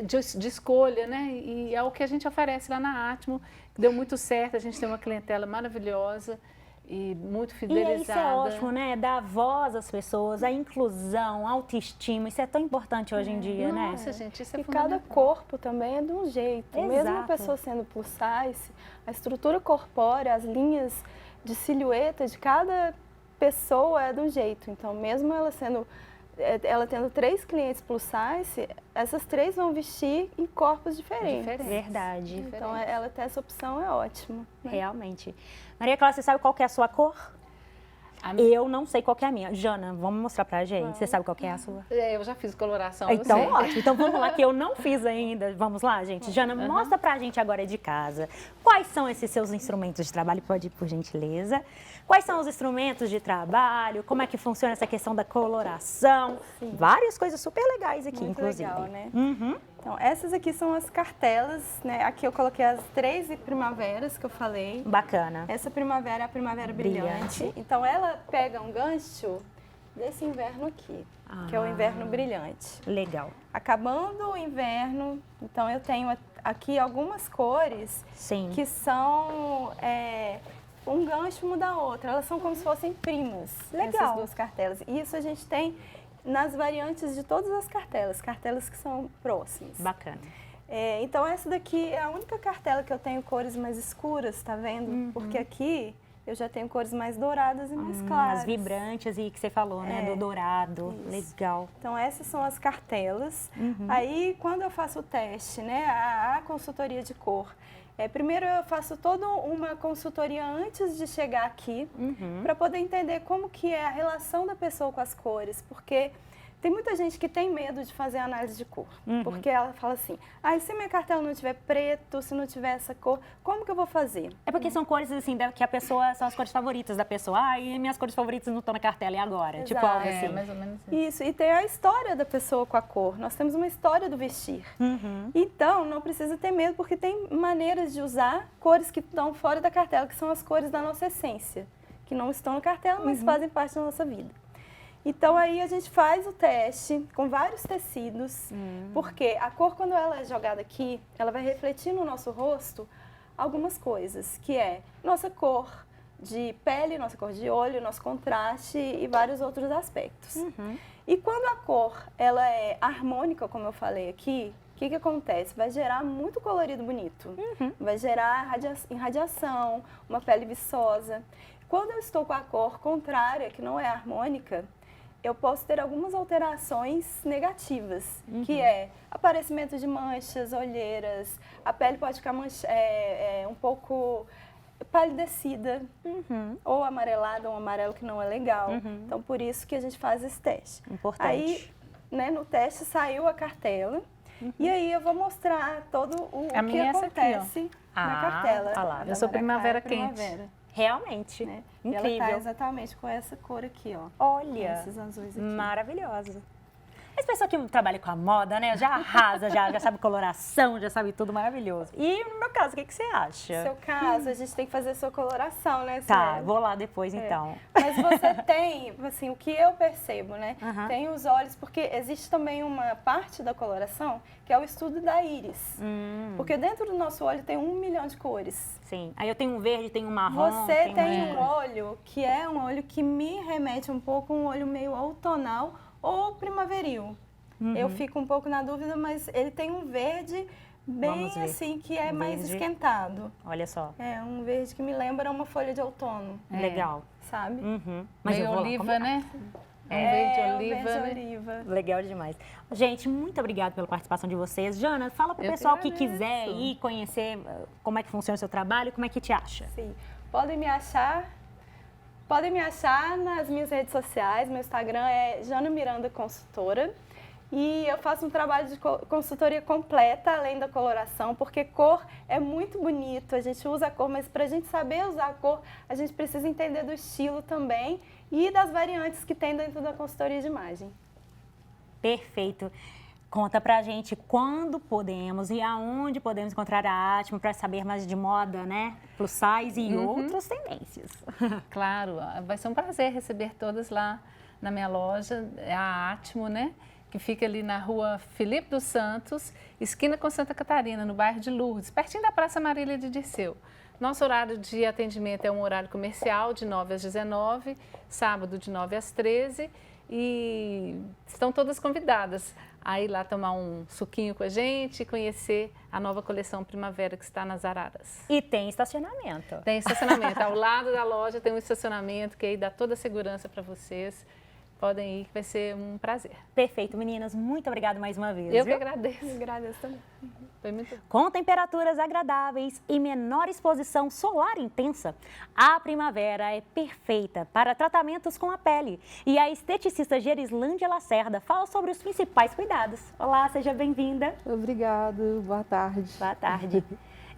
de escolha, né? E é o que a gente oferece lá na Atmo, que deu muito certo, a gente tem uma clientela maravilhosa e muito fidelizada.
E isso é ótimo, né? Dar voz às pessoas, a inclusão, a autoestima, isso é tão importante hoje em dia, né?
Nossa, gente, isso é
E cada
fundamental.
corpo também é de um jeito. Mesmo a
Exato.
pessoa sendo plus size, a estrutura corpórea, as linhas de silhueta de cada pessoa é de um jeito. Então, mesmo ela tendo 3 clientes plus size, essas 3 vão vestir em corpos diferentes.
Verdade.
Então, ela ter essa opção é ótimo. Né?
Realmente. Maria Clara, você sabe qual que é a sua cor? Eu não sei qual que é a minha. Jana, vamos mostrar pra gente. Você sabe qual que é a sua?
Eu já fiz coloração,
Então,
eu sei.
ótimo. Então, vamos lá, que eu não fiz ainda. Vamos lá, gente? Jana, mostra pra gente agora de casa. Quais são esses seus instrumentos de trabalho? Pode ir, por gentileza. Quais são os instrumentos de trabalho? Como é que funciona essa questão da coloração?
Sim.
Várias coisas super legais aqui,
Muito
inclusive.
legal, né?
Uhum.
Então, essas aqui são as cartelas, né? Aqui eu coloquei as 3 primaveras que eu falei.
Bacana.
Essa primavera é a primavera brilhante.
Brilhante.
Então, ela pega um gancho desse inverno aqui, que é o inverno brilhante.
Legal.
Acabando o inverno, então eu tenho aqui algumas cores
Sim.
que são um gancho uma da outra. Elas são como se fossem primas,
Legal.
essas 2 cartelas. E isso a gente tem nas variantes de todas as cartelas que são próximas.
Bacana.
Então essa daqui é a única cartela que eu tenho cores mais escuras, tá vendo? Porque aqui eu já tenho cores mais douradas e mais claras.
As vibrantes e que você falou, né? Do dourado.
Isso.
Legal.
Então essas são as cartelas. Aí quando eu faço o teste, né, a consultoria de cor, primeiro eu faço toda uma consultoria antes de chegar aqui, para poder entender como que é a relação da pessoa com as cores, porque tem muita gente que tem medo de fazer análise de cor, porque ela fala assim, e se minha cartela não tiver preto, se não tiver essa cor, como que eu vou fazer?
É porque são cores assim, que a pessoa, são as cores favoritas da pessoa. E minhas cores favoritas não estão na cartela, e agora? Tipo,
Exato.
algo assim.
Mais ou menos isso.
Isso, e tem a história da pessoa com a cor. Nós temos uma história do vestir. Então, não precisa ter medo, porque tem maneiras de usar cores que estão fora da cartela, que são as cores da nossa essência, que não estão na cartela, mas fazem parte da nossa vida. Então, aí a gente faz o teste com vários tecidos, porque a cor, quando ela é jogada aqui, ela vai refletir no nosso rosto algumas coisas, que é nossa cor de pele, nossa cor de olho, nosso contraste e vários outros aspectos. E quando a cor ela é harmônica, como eu falei aqui, o que acontece? Vai gerar muito colorido bonito, vai gerar irradiação, uma pele viçosa. Quando eu estou com a cor contrária, que não é harmônica, eu posso ter algumas alterações negativas, que é aparecimento de manchas, olheiras, a pele pode ficar um pouco palidecida, ou amarelada, um amarelo que não é legal. Então, por isso que a gente faz esse teste.
Importante.
Aí, né, no teste saiu a cartela, e aí eu vou mostrar todo o
A
que
minha é essa aqui, ó.
acontece na cartela.
tá lá.
Eu sou primavera
Primavera,
Realmente.
né? E
Incrível.
ela tá exatamente com essa cor aqui, ó.
Olha,
Esses azuis aqui.
maravilhosa. As pessoas que trabalham com a moda, né, já arrasa, já sabe coloração, já sabe tudo maravilhoso. E no meu caso, o que você acha?
No seu caso, a gente tem que fazer a sua coloração, né,
Tá,
Sueli?
vou lá depois então.
Mas você tem, assim, o que eu percebo, né? Tem os olhos, porque existe também uma parte da coloração que é o estudo da íris. Porque dentro do nosso olho tem 1 milhão de cores.
Sim. Aí eu tenho um verde, tenho um marrom.
Você
tenho
tem um olho que é um olho que me remete um pouco a um olho meio outonal ou primaveril. Eu fico um pouco na dúvida, mas ele tem um verde bem
Vamos ver.
assim, que é mais
Verde.
esquentado.
Olha só.
É um verde que me lembra uma folha de outono,
Legal.
sabe?
Mas
Meio
eu vou lá
oliva,
combinar.
né?
É,
verde
um
oliva,
verde
né?
oliva.
Legal demais. Gente, muito obrigada pela participação de vocês. Jana, fala pro
Eu que
pessoal que
agradeço.
quiser ir conhecer como é que funciona o seu trabalho, como é que te acha.
Sim. podem me achar nas minhas redes sociais. Meu Instagram é Jana Miranda Consultora. E eu faço um trabalho de consultoria completa, além da coloração, porque cor é muito bonito, a gente usa a cor, mas para a gente saber usar a cor, a gente precisa entender do estilo também e das variantes que tem dentro da consultoria de imagem.
Perfeito. Conta pra gente quando podemos e aonde podemos encontrar a Atmo para saber mais de moda, né? Plus size e outras tendências.
Claro, vai ser um prazer receber todas lá na minha loja, a Atmo, né? Que fica ali na rua Felipe dos Santos, esquina com Santa Catarina, no bairro de Lourdes, pertinho da Praça Marília de Dirceu. Nosso horário de atendimento é um horário comercial, de 9 às 19, sábado de 9 às 13, e estão todas convidadas a ir lá tomar um suquinho com a gente e conhecer a nova coleção Primavera que está nas Araras.
E tem estacionamento.
Tem estacionamento, ao lado da loja tem um estacionamento que aí dá toda a segurança para vocês. Podem ir, que vai ser um prazer.
Perfeito, meninas. Muito obrigada mais uma vez.
Eu que
viu?
agradeço.
Eu agradeço também.
Foi muito bom.
Com temperaturas agradáveis e menor exposição solar intensa, a primavera é perfeita para tratamentos com a pele. E a esteticista Gerislândia Lacerda fala sobre os principais cuidados. Olá, seja bem-vinda.
Obrigado, boa tarde.
Boa tarde.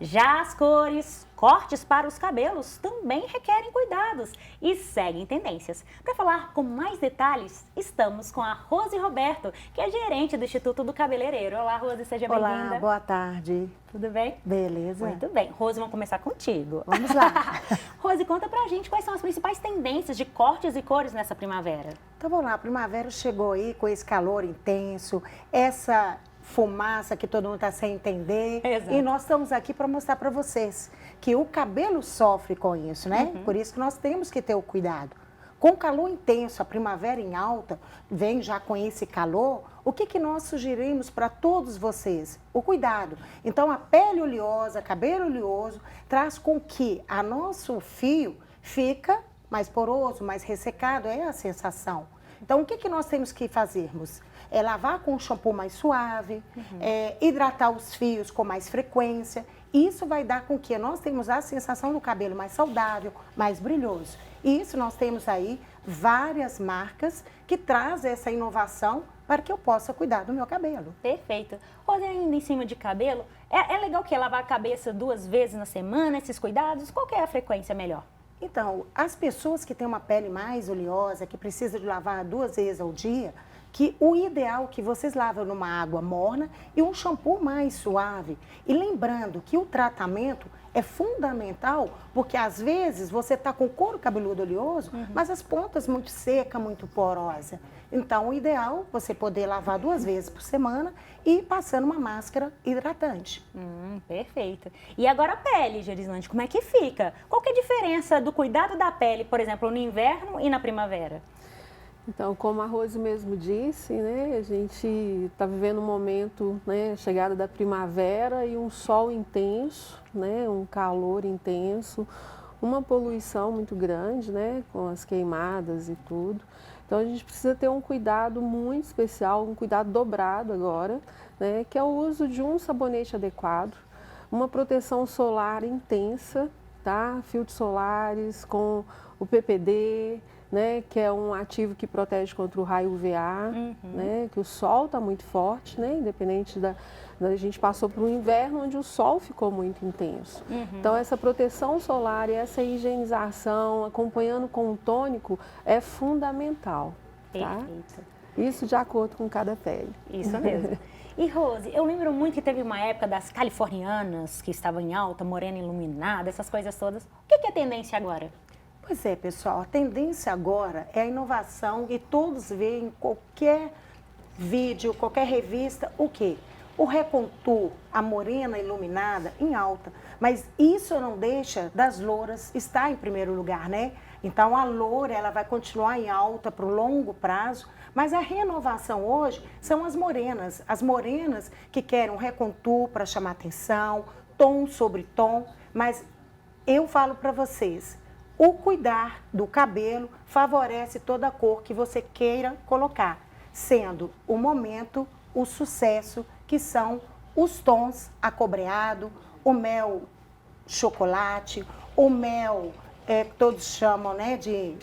Já as cores, cortes para os cabelos também requerem cuidados e seguem tendências. Para falar com mais detalhes, estamos com a Rose Roberto, que é gerente do Instituto do Cabeleireiro. Olá, Rose, seja bem-vinda.
Olá, boa tarde.
Tudo bem?
Beleza.
Muito bem. Rose, vamos começar contigo.
Vamos lá.
Rose, conta pra gente quais são as principais tendências de cortes e cores nessa primavera.
Então vamos lá, a primavera chegou aí com esse calor intenso, essa fumaça que todo mundo está sem entender.
Exato.
E nós estamos aqui para mostrar para vocês que o cabelo sofre com isso, né? Por isso que nós temos que ter o cuidado. Com o calor intenso, a primavera em alta, vem já com esse calor, o que nós sugerimos para todos vocês? O cuidado. Então, a pele oleosa, cabelo oleoso, traz com que a nosso fio fica mais poroso, mais ressecado, é a sensação. Então, o que nós temos que fazermos? É lavar com um shampoo mais suave, hidratar os fios com mais frequência. Isso vai dar com que nós temos a sensação do cabelo mais saudável, mais brilhoso. E isso nós temos aí várias marcas que trazem essa inovação para que eu possa cuidar do meu cabelo.
Perfeito. Rose, ainda em cima de cabelo, é legal que lavar a cabeça 2 vezes na semana, esses cuidados? Qual que é a frequência melhor?
Então, as pessoas que têm uma pele mais oleosa, que precisa de lavar 2 vezes ao dia, que o ideal é que vocês lavem numa água morna e um shampoo mais suave. E lembrando que o tratamento é fundamental, porque às vezes você está com o couro cabeludo oleoso, mas as pontas muito seca, muito porosa. Então, o ideal é você poder lavar 2 vezes por semana e passando uma máscara hidratante.
Perfeito. E agora a pele, Gerislândia, como é que fica? Qual que é a diferença do cuidado da pele, por exemplo, no inverno e na primavera?
Então, como a Rose mesmo disse, né, a gente está vivendo um momento, né, chegada da primavera e um sol intenso, né, um calor intenso, uma poluição muito grande, né, com as queimadas e tudo. Então, a gente precisa ter um cuidado muito especial, um cuidado dobrado agora, né, que é o uso de um sabonete adequado, uma proteção solar intensa, tá, filtros solares com o PPD, né, que é um ativo que protege contra o raio UVA, né, que o sol está muito forte, né, independente a gente passou por um inverno onde o sol ficou muito intenso. Então, essa proteção solar e essa higienização, acompanhando com o tônico, é fundamental. Tá?
Perfeito.
Isso de acordo com cada pele.
Isso mesmo. E Rose, eu lembro muito que teve uma época das californianas que estavam em alta, morena iluminada, essas coisas todas. O que é tendência agora?
Pois é, pessoal, a tendência agora é a inovação e todos veem em qualquer vídeo, qualquer revista, o quê? O recontour, a morena iluminada em alta. Mas isso não deixa das louras estar em primeiro lugar, né? Então a loura, ela vai continuar em alta para o longo prazo, mas a renovação hoje são as morenas que querem um recontour para chamar atenção, tom sobre tom, mas eu falo para vocês, o cuidar do cabelo favorece toda a cor que você queira colocar, sendo o momento, o sucesso, que são os tons acobreado, o mel chocolate, o mel, que todos chamam, né, de...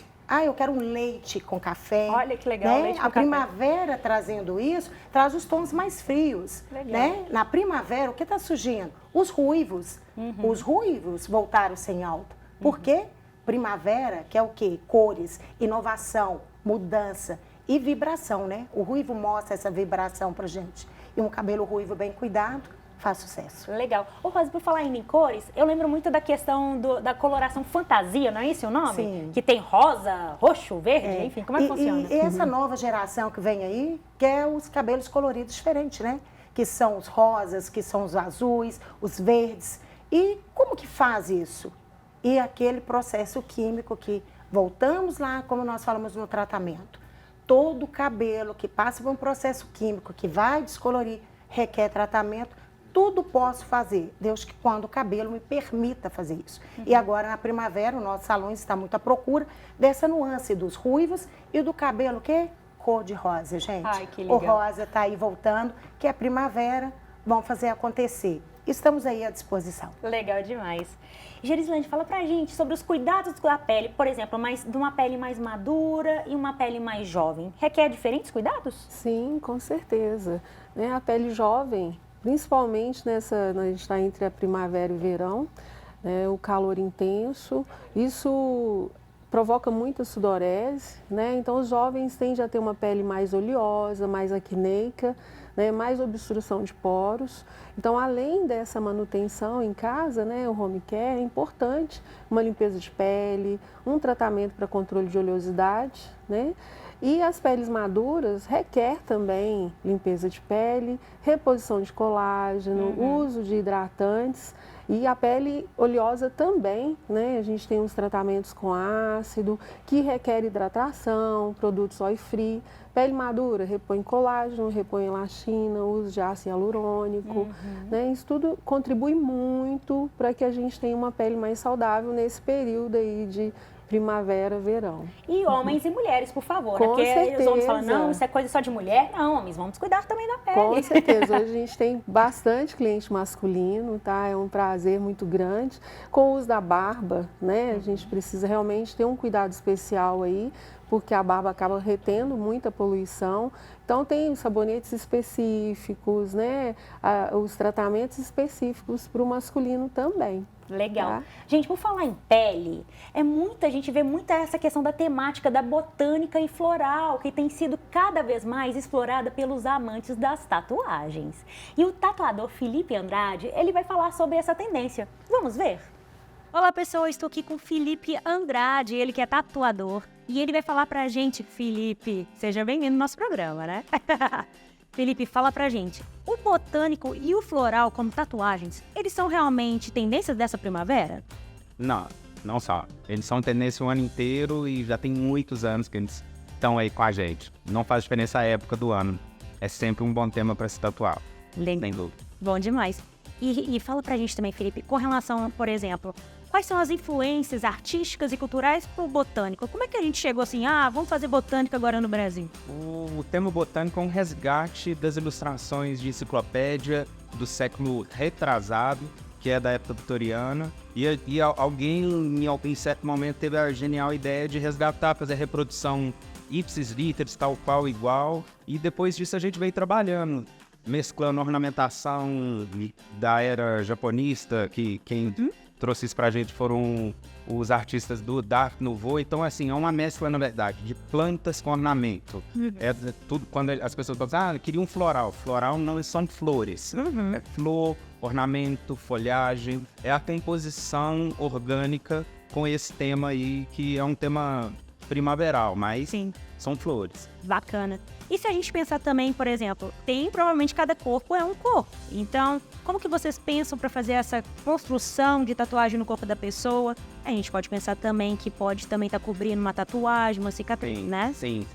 eu quero um leite com café.
Olha que legal,
né?
leite com
A
café.
primavera trazendo isso, traz os tons mais frios.
Legal.
Né? Na primavera, o que está surgindo? Os ruivos. Os ruivos voltaram sem alta. Por quê? Primavera, que é o quê? Cores, inovação, mudança e vibração, né? O ruivo mostra essa vibração pra gente. E um cabelo ruivo bem cuidado faz sucesso.
Legal. Ô, Rosa, por falar em cores, eu lembro muito da questão da coloração fantasia, não é esse o nome?
Sim.
Que tem rosa, roxo, verde, enfim, como é que funciona?
E essa nova geração que vem aí, quer os cabelos coloridos diferentes, né? Que são os rosas, que são os azuis, os verdes. E como que faz isso? E aquele processo químico que, voltamos lá, como nós falamos no tratamento, todo cabelo que passa por um processo químico que vai descolorir, requer tratamento, tudo posso fazer, Deus que quando o cabelo me permita fazer isso. E agora na primavera, o nosso salão está muito à procura dessa nuance dos ruivos e do cabelo que é cor de rosa, gente.
Ai, que
O
legal.
rosa está aí voltando, que é primavera, vamos fazer acontecer. Estamos aí à disposição.
Legal demais. Gerislane, fala pra gente sobre os cuidados da pele, por exemplo, de uma pele mais madura e uma pele mais jovem. Requer diferentes cuidados?
Sim, com certeza. Né, a pele jovem, principalmente a gente está entre a primavera e o verão, né, o calor intenso, isso provoca muita sudorese, né? Então os jovens tendem a ter uma pele mais oleosa, mais acneica, né? Mais obstrução de poros. Então, além dessa manutenção em casa, né, o home care, é importante uma limpeza de pele, um tratamento para controle de oleosidade, né? E as peles maduras requer também limpeza de pele, reposição de colágeno, uso de hidratantes. E a pele oleosa também, né? A gente tem uns tratamentos com ácido, que requer hidratação, produtos oil-free. Pele madura, repõe colágeno, repõe elastina, uso de ácido hialurônico. Né? Isso tudo contribui muito para que a gente tenha uma pele mais saudável nesse período aí de primavera, verão.
E homens e mulheres, por favor.
Com
né? Porque os homens falam,
certeza.
não, isso é coisa só de mulher. Não, homens, vamos cuidar também da pele.
Com certeza, hoje a gente tem bastante cliente masculino, tá? É um prazer muito grande. Com o uso da barba, né? A gente precisa realmente ter um cuidado especial aí, porque a barba acaba retendo muita poluição. Então tem os sabonetes específicos, né? Os tratamentos específicos para o masculino também.
Legal.
Tá?
Gente, por falar em pele, a gente vê muita essa questão da temática da botânica e floral, que tem sido cada vez mais explorada pelos amantes das tatuagens. E o tatuador Felipe Andrade, ele vai falar sobre essa tendência. Vamos ver? Olá, pessoal, estou aqui com o Felipe Andrade, ele que é tatuador. E ele vai falar pra gente, Felipe, seja bem-vindo no nosso programa, né? Felipe, fala pra gente, o botânico e o floral como tatuagens, eles são realmente tendências dessa primavera?
Não, não só. Eles são tendência o ano inteiro e já tem muitos anos que eles estão aí com a gente. Não faz diferença a época do ano. É sempre um bom tema para se tatuar, sem dúvida.
Bom demais. E fala pra gente também, Felipe, com relação, por exemplo, quais são as influências artísticas e culturais pro botânico? Como é que a gente chegou assim, vamos fazer botânica agora no Brasil?
O tema botânico é um resgate das ilustrações de enciclopédia do século retrasado, que é da época vitoriana, e alguém em certo momento teve a genial ideia de resgatar, fazer a reprodução ipsis literis, tal qual igual, e depois disso a gente veio trabalhando, mesclando ornamentação da era japonista, que quem trouxe isso pra gente foram os artistas do Art Nouveau. Então, assim, é uma mescla, na verdade, de plantas com ornamento. É tudo, quando as pessoas falam, queria um floral. Floral não são flores. É flor, ornamento, folhagem. É a composição orgânica com esse tema aí, que é um tema primaveral, mas
Sim.
são flores.
Bacana. E se a gente pensar também, por exemplo, provavelmente cada corpo é um corpo. Então, como que vocês pensam para fazer essa construção de tatuagem no corpo da pessoa? A gente pode pensar também que pode também estar cobrindo uma tatuagem, uma cicatriz, né?
Sim.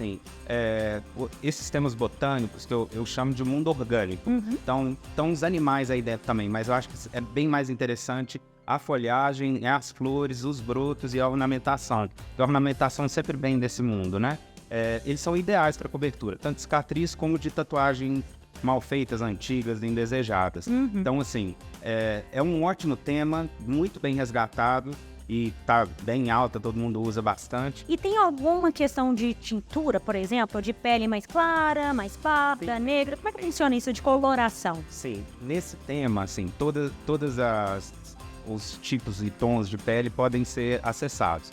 Esses temas botânicos que eu chamo de mundo orgânico. Então, os animais aí dentro também, mas eu acho que é bem mais interessante a folhagem, as flores, os brotos e a ornamentação. A ornamentação sempre vem desse mundo, né? Eles são ideais para cobertura, tanto de cicatriz como de tatuagem mal feitas, antigas, indesejadas. Então, assim, é um ótimo tema, muito bem resgatado e tá bem alta, todo mundo usa bastante.
E tem alguma questão de tintura, por exemplo, de pele mais clara, mais pálida, negra? Como é que funciona isso de coloração?
Sim, nesse tema, assim, todas os tipos e tons de pele podem ser acessados.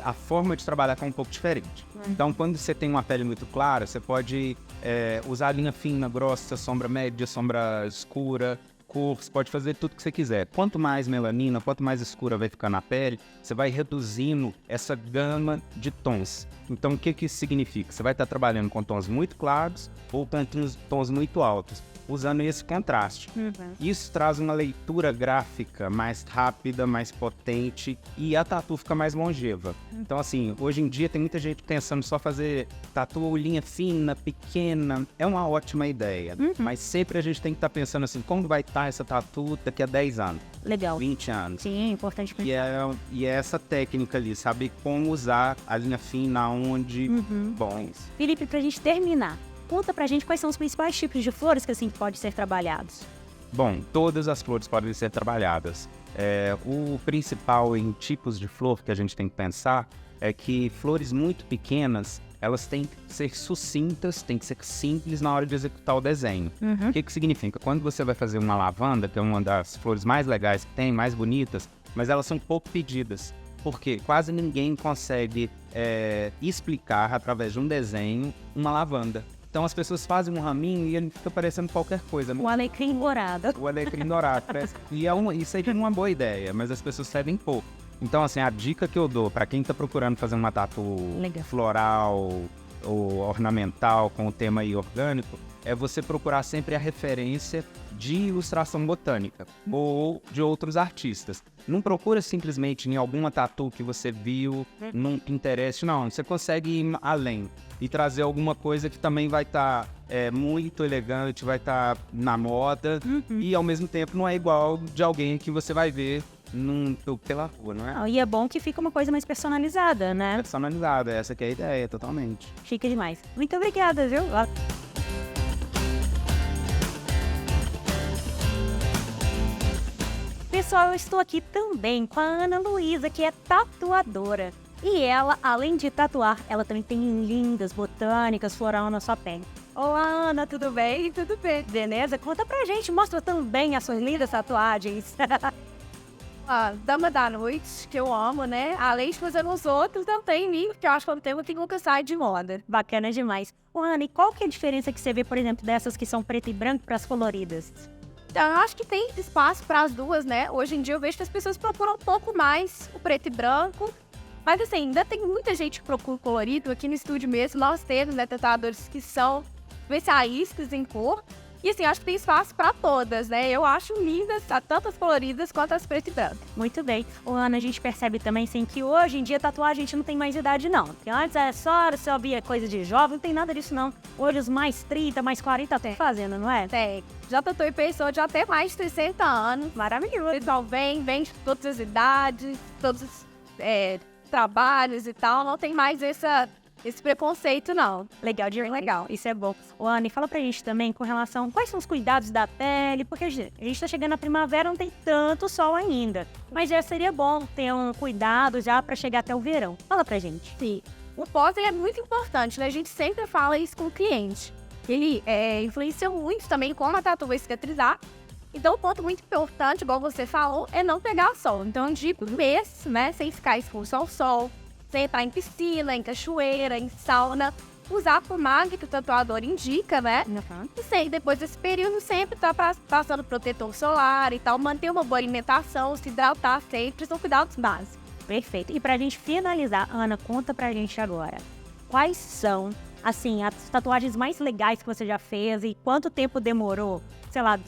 A forma de trabalhar é um pouco diferente. Então, quando você tem uma pele muito clara, você pode usar linha fina, grossa, sombra média, sombra escura, cor, você pode fazer tudo que você quiser. Quanto mais melanina, quanto mais escura vai ficar na pele, você vai reduzindo essa gama de tons. Então, o que isso significa? Você vai estar trabalhando com tons muito claros ou com tons muito altos, usando esse contraste. Isso traz uma leitura gráfica mais rápida, mais potente e a tatu fica mais longeva. Então, assim, hoje em dia tem muita gente pensando só fazer tatu linha fina, pequena. É uma ótima ideia, mas sempre a gente tem que estar pensando assim, como vai estar essa tatu daqui a 10 anos,
Legal.
20 anos.
Sim, importante.
E é essa técnica ali, saber como usar a linha fina, onde... Bom, é isso.
Felipe, pra gente terminar, conta pra gente quais são os principais tipos de flores que assim podem ser trabalhados.
Bom, todas as flores podem ser trabalhadas. O principal em tipos de flor que a gente tem que pensar é que flores muito pequenas, elas têm que ser sucintas, têm que ser simples na hora de executar o desenho. O que significa? Quando você vai fazer uma lavanda, que é uma das flores mais legais que tem, mais bonitas, mas elas são pouco pedidas. Porque quase ninguém consegue explicar, através de um desenho, uma lavanda. Então as pessoas fazem um raminho e ele fica parecendo qualquer coisa.
O alecrim dourado.
O alecrim dourado. E isso aí é uma boa ideia, mas as pessoas pedem pouco. Então, assim, a dica que eu dou para quem está procurando fazer uma tatu floral ou ornamental com o tema aí orgânico, é você procurar sempre a referência de ilustração botânica ou de outros artistas. Não procura simplesmente em alguma tatu que você viu num Pinterest, não. Você consegue ir além e trazer alguma coisa que também vai estar muito elegante, vai estar na moda e ao mesmo tempo não é igual de alguém que você vai ver pela rua, não é?
E é bom que fica uma coisa mais personalizada, né?
Personalizada, essa que é a ideia, totalmente.
Chique demais. Muito obrigada, viu? Pessoal, eu estou aqui também com a Ana Luísa, que é tatuadora. E ela, além de tatuar, ela também tem lindas botânicas floral na sua pele. Olá, Ana, tudo bem? Tudo bem. Beleza? Conta pra gente, mostra também as suas lindas tatuagens.
A Dama da Noite, que eu amo, né? Além de fazer uns outros, não tem livro, que eu acho que é um tema que nunca sai de moda.
Bacana demais. Ô, Ana, e qual que é a diferença que você vê, por exemplo, dessas que são preto e branco para as coloridas?
Então, eu acho que tem espaço para as duas, né? Hoje em dia eu vejo que as pessoas procuram um pouco mais o preto e branco. Mas assim, ainda tem muita gente que procura colorido. Aqui no estúdio mesmo, nós temos, né, tatuadores que são especialistas em cor. E assim, acho que tem espaço para todas, né? Eu acho lindas, tanto as coloridas quanto as preto e branco.
Muito bem. Ô, Ana, a gente percebe também, sim, que hoje em dia tatuar a gente não tem mais idade, não. Porque antes só via coisa de jovem, não tem nada disso, não. Hoje os mais 30, mais 40 estão fazendo, não é?
Tem. Já tatuei pessoa de até mais de 60 anos.
Maravilhoso.
O pessoal vem de todas as idades, todos os trabalhos e tal. Não tem mais esse preconceito, não.
Legal, legal. Isso é bom. Ô, Ana, fala pra gente também com relação... Quais são os cuidados da pele? Porque a gente tá chegando na primavera, não tem tanto sol ainda. Mas já seria bom ter um cuidado já pra chegar até o verão. Fala pra gente.
Sim. O pós é muito importante, né? A gente sempre fala isso com o cliente. Ele influencia muito também como a tatu vai cicatrizar. Então, um ponto muito importante, igual você falou, é não pegar sol. Então, de mês, né? Sem ficar exposto ao sol. Sem entrar em piscina, em cachoeira, em sauna, usar a pomada que o tatuador indica, né? E sem, depois desse período, sempre tá passando protetor solar e tal, manter uma boa alimentação, se hidratar sempre, são cuidados básicos.
Perfeito. E pra gente finalizar, Ana, conta pra gente agora. Quais são, assim, as tatuagens mais legais que você já fez e quanto tempo demorou? Sei lá,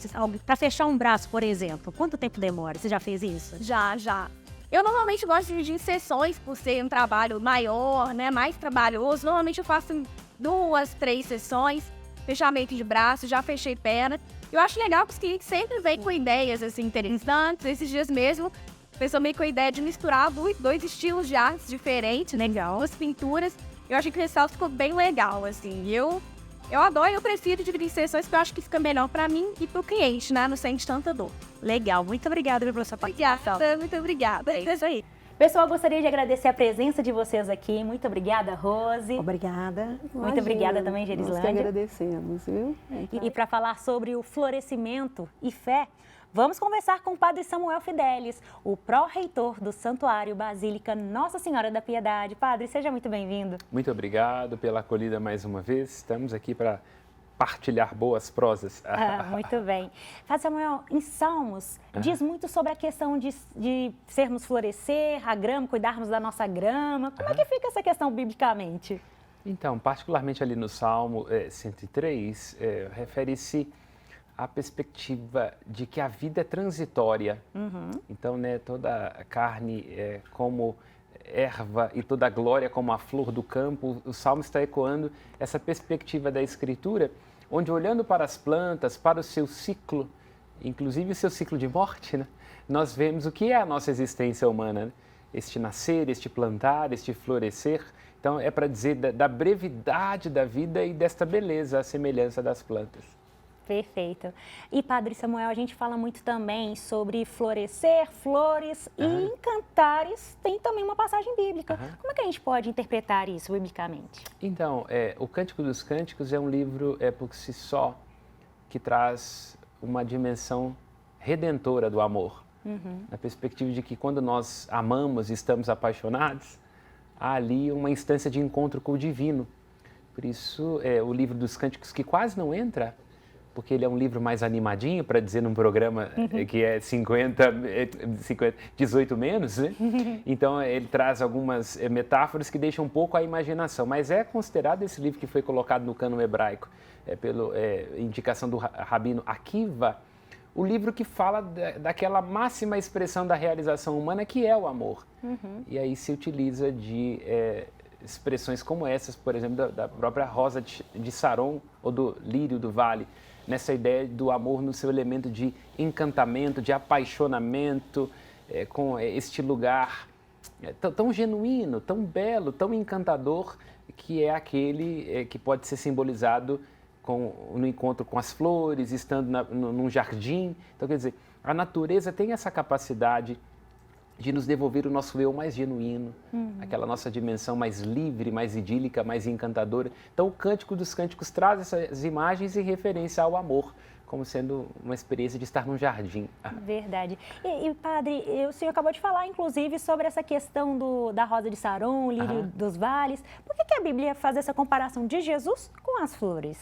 pra fechar um braço, por exemplo. Quanto tempo demora? Você já fez isso?
Já. Eu normalmente gosto de dividir em sessões, por ser um trabalho maior, né, mais trabalhoso. Normalmente eu faço 2, 3 sessões, fechamento de braço, já fechei perna. Eu acho legal que os clientes sempre vêm com ideias, assim, interessantes. Esses dias mesmo, a pessoa meio com a ideia de misturar dois estilos de artes diferentes, legal, as pinturas. Eu achei que o resultado ficou bem legal, assim. Eu Eu adoro e eu prefiro dividir sessões porque eu acho que fica melhor para mim e para o cliente, né? Não sente tanta dor.
Legal, muito obrigada pela sua participação.
Obrigada, muito obrigada.
É isso aí. Pessoal, gostaria de agradecer a presença de vocês aqui. Muito obrigada, Rose.
Obrigada.
Muito obrigada também,
Nós que
Gerislândia.
agradecemos, viu?
E para falar sobre o florescimento e fé, vamos conversar com o Padre Samuel Fidelis, o pró-reitor do Santuário Basílica Nossa Senhora da Piedade. Padre, seja muito bem-vindo.
Muito obrigado pela acolhida mais uma vez. Estamos aqui para partilhar boas prosas.
Muito bem. Padre Samuel, em Salmos, diz muito sobre a questão de sermos florescer, a grama, cuidarmos da nossa grama. Como é que fica essa questão biblicamente?
Então, particularmente ali no Salmo 103, refere-se à perspectiva de que a vida é transitória. Então, né, toda a carne é como erva e toda a glória como a flor do campo. O Salmo está ecoando essa perspectiva da Escritura, onde olhando para as plantas, para o seu ciclo, inclusive o seu ciclo de morte, né, nós vemos o que é a nossa existência humana, né? Este nascer, este plantar, este florescer. Então é para dizer da brevidade da vida e desta beleza, a semelhança das plantas.
Perfeito. E, Padre Samuel, a gente fala muito também sobre florescer, flores e em Cantares tem também uma passagem bíblica. Como é que a gente pode interpretar isso biblicamente?
Então, o Cântico dos Cânticos é um livro por si só que traz uma dimensão redentora do amor. Na perspectiva de que quando nós amamos e estamos apaixonados, há ali uma instância de encontro com o divino. Por isso, o livro dos Cânticos, que quase não entra, porque ele é um livro mais animadinho, para dizer num programa que é 18 menos, né? Então ele traz algumas metáforas que deixam um pouco a imaginação, mas é considerado esse livro que foi colocado no cânon hebraico, pela indicação do rabino Akiva, o livro que fala daquela máxima expressão da realização humana que é o amor. E aí se utiliza de expressões como essas, por exemplo, da própria rosa de Saron ou do lírio do vale, nessa ideia do amor no seu elemento de encantamento, de apaixonamento, com este lugar tão genuíno, tão belo, tão encantador, que é aquele que pode ser simbolizado no encontro com as flores, estando num jardim. Então, quer dizer, a natureza tem essa capacidade de nos devolver o nosso eu mais genuíno, aquela nossa dimensão mais livre, mais idílica, mais encantadora. Então, o Cântico dos Cânticos traz essas imagens em referência ao amor, como sendo uma experiência de estar num jardim.
Verdade. E Padre, o senhor acabou de falar, inclusive, sobre essa questão da rosa de Saron, o lírio dos vales. Por que a Bíblia faz essa comparação de Jesus com as flores?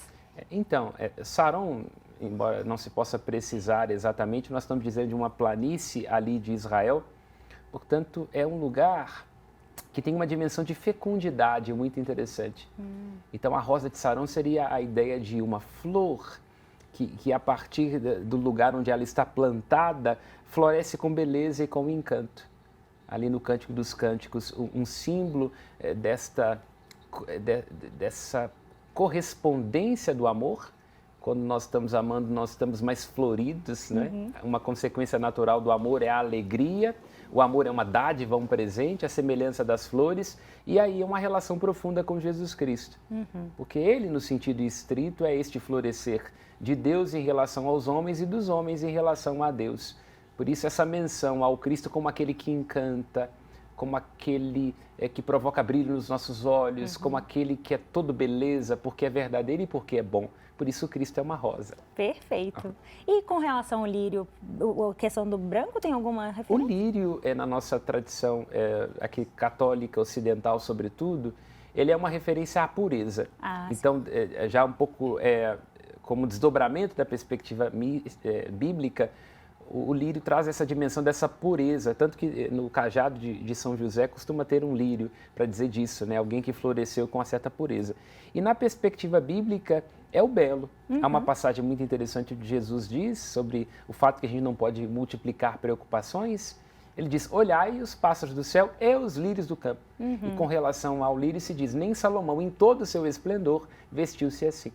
Então, Saron, embora não se possa precisar exatamente, nós estamos dizendo de uma planície ali de Israel. Portanto, é um lugar que tem uma dimensão de fecundidade muito interessante. Então, a rosa de Saron seria a ideia de uma flor que a partir do lugar onde ela está plantada, floresce com beleza e com encanto. Ali no Cântico dos Cânticos, um símbolo dessa correspondência do amor. Quando nós estamos amando, nós estamos mais floridos, né? Uma consequência natural do amor é a alegria. O amor é uma dádiva, um presente, a semelhança das flores, e aí é uma relação profunda com Jesus Cristo. Porque ele, no sentido estrito, é este florescer de Deus em relação aos homens e dos homens em relação a Deus. Por isso, essa menção ao Cristo como aquele que encanta, como aquele que provoca brilho nos nossos olhos, como aquele que é todo beleza, porque é verdadeiro e porque é bom. Por isso, Cristo é uma rosa.
Perfeito. E com relação ao lírio, a questão do branco tem alguma referência?
O lírio, na nossa tradição aqui católica, ocidental sobretudo, ele é uma referência à pureza. Então, já um pouco como desdobramento da perspectiva bíblica, o lírio traz essa dimensão dessa pureza, tanto que no cajado de São José costuma ter um lírio para dizer disso, né? Alguém que floresceu com uma certa pureza. E na perspectiva bíblica é o belo. Há uma passagem muito interessante onde Jesus diz sobre o fato que a gente não pode multiplicar preocupações. Ele diz, olhai os pássaros do céu e os lírios do campo. E com relação ao lírio se diz, nem Salomão em todo o seu esplendor vestiu-se assim.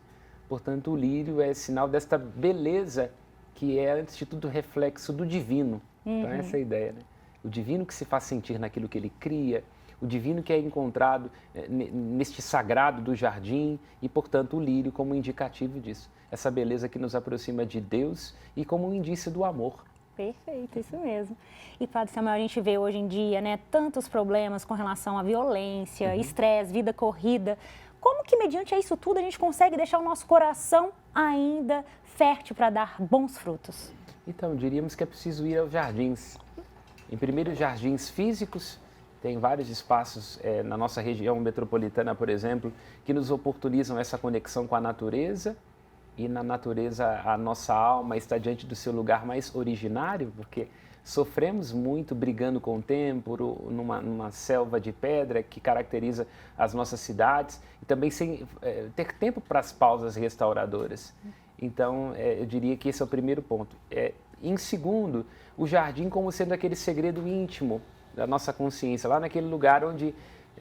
Portanto, o lírio é sinal desta beleza que é, antes de tudo, reflexo do divino. Então, essa é a ideia, né? O divino que se faz sentir naquilo que ele cria, o divino que é encontrado neste sagrado do jardim e, portanto, o lírio como indicativo disso. Essa beleza que nos aproxima de Deus e como um indício do amor.
Perfeito, isso mesmo. E, Padre Samuel, a gente vê hoje em dia, né, tantos problemas com relação à violência, estresse, vida corrida. Como que, mediante isso tudo, a gente consegue deixar o nosso coração ainda fértil para dar bons frutos?
Então, diríamos que é preciso ir aos jardins. Em primeiro, jardins físicos. Tem vários espaços na nossa região metropolitana, por exemplo, que nos oportunizam essa conexão com a natureza. E na natureza a nossa alma está diante do seu lugar mais originário, porque sofremos muito brigando com o tempo, numa selva de pedra que caracteriza as nossas cidades, e também sem ter tempo para as pausas restauradoras. Então, eu diria que esse é o primeiro ponto. Em segundo, o jardim como sendo aquele segredo íntimo da nossa consciência, lá naquele lugar onde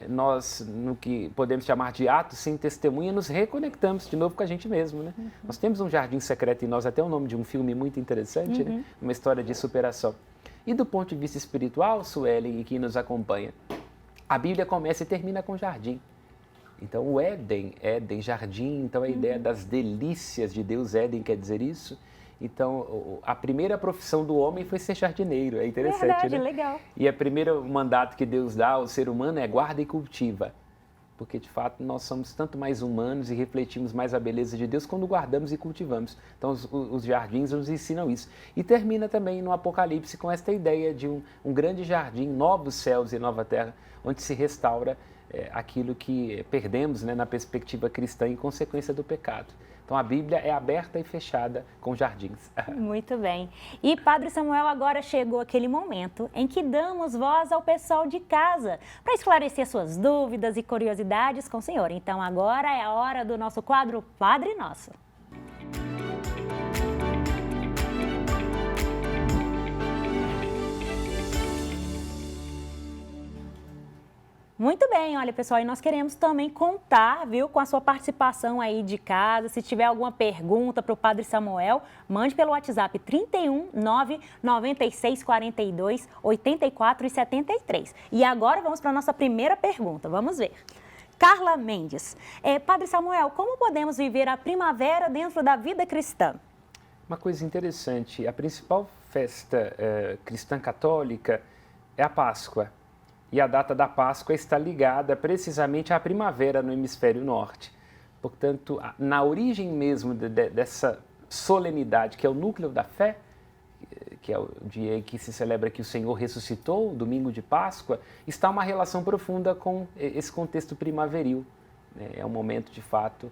nós, no que podemos chamar de ato sem testemunha, nos reconectamos de novo com a gente mesmo, né? Nós temos um jardim secreto em nós, até o nome de um filme muito interessante, né? Uma história de superação. E do ponto de vista espiritual, Suelen, e que nos acompanha, a Bíblia começa e termina com jardim. Então, o Éden, jardim, então a ideia das delícias de Deus, Éden quer dizer isso. Então, a primeira profissão do homem foi ser jardineiro, é interessante,
verdade,
né?
Legal.
E o primeiro mandato que Deus dá ao ser humano é guarda e cultiva. Porque, de fato, nós somos tanto mais humanos e refletimos mais a beleza de Deus quando guardamos e cultivamos. Então, os jardins nos ensinam isso. E termina também no Apocalipse com esta ideia de um grande jardim, novos céus e nova terra, onde se restaura aquilo que perdemos, né, na perspectiva cristã em consequência do pecado. Então, a Bíblia é aberta e fechada com jardins.
Muito bem. E, Padre Samuel, agora chegou aquele momento em que damos voz ao pessoal de casa para esclarecer suas dúvidas e curiosidades com o senhor. Então, agora é a hora do nosso quadro Padre Nosso. Muito bem, olha pessoal, e nós queremos também contar, viu, com a sua participação aí de casa. Se tiver alguma pergunta para o Padre Samuel, mande pelo WhatsApp 31 996 42 84 e 73. E agora vamos para a nossa primeira pergunta, vamos ver. Carla Mendes, Padre Samuel, como podemos viver a primavera dentro da vida cristã?
Uma coisa interessante, a principal festa cristã católica é a Páscoa. E a data da Páscoa está ligada precisamente à primavera no hemisfério norte. Portanto, na origem mesmo dessa solenidade, que é o núcleo da fé, que é o dia em que se celebra que o Senhor ressuscitou, o domingo de Páscoa, está uma relação profunda com esse contexto primaveril. É um momento, de fato,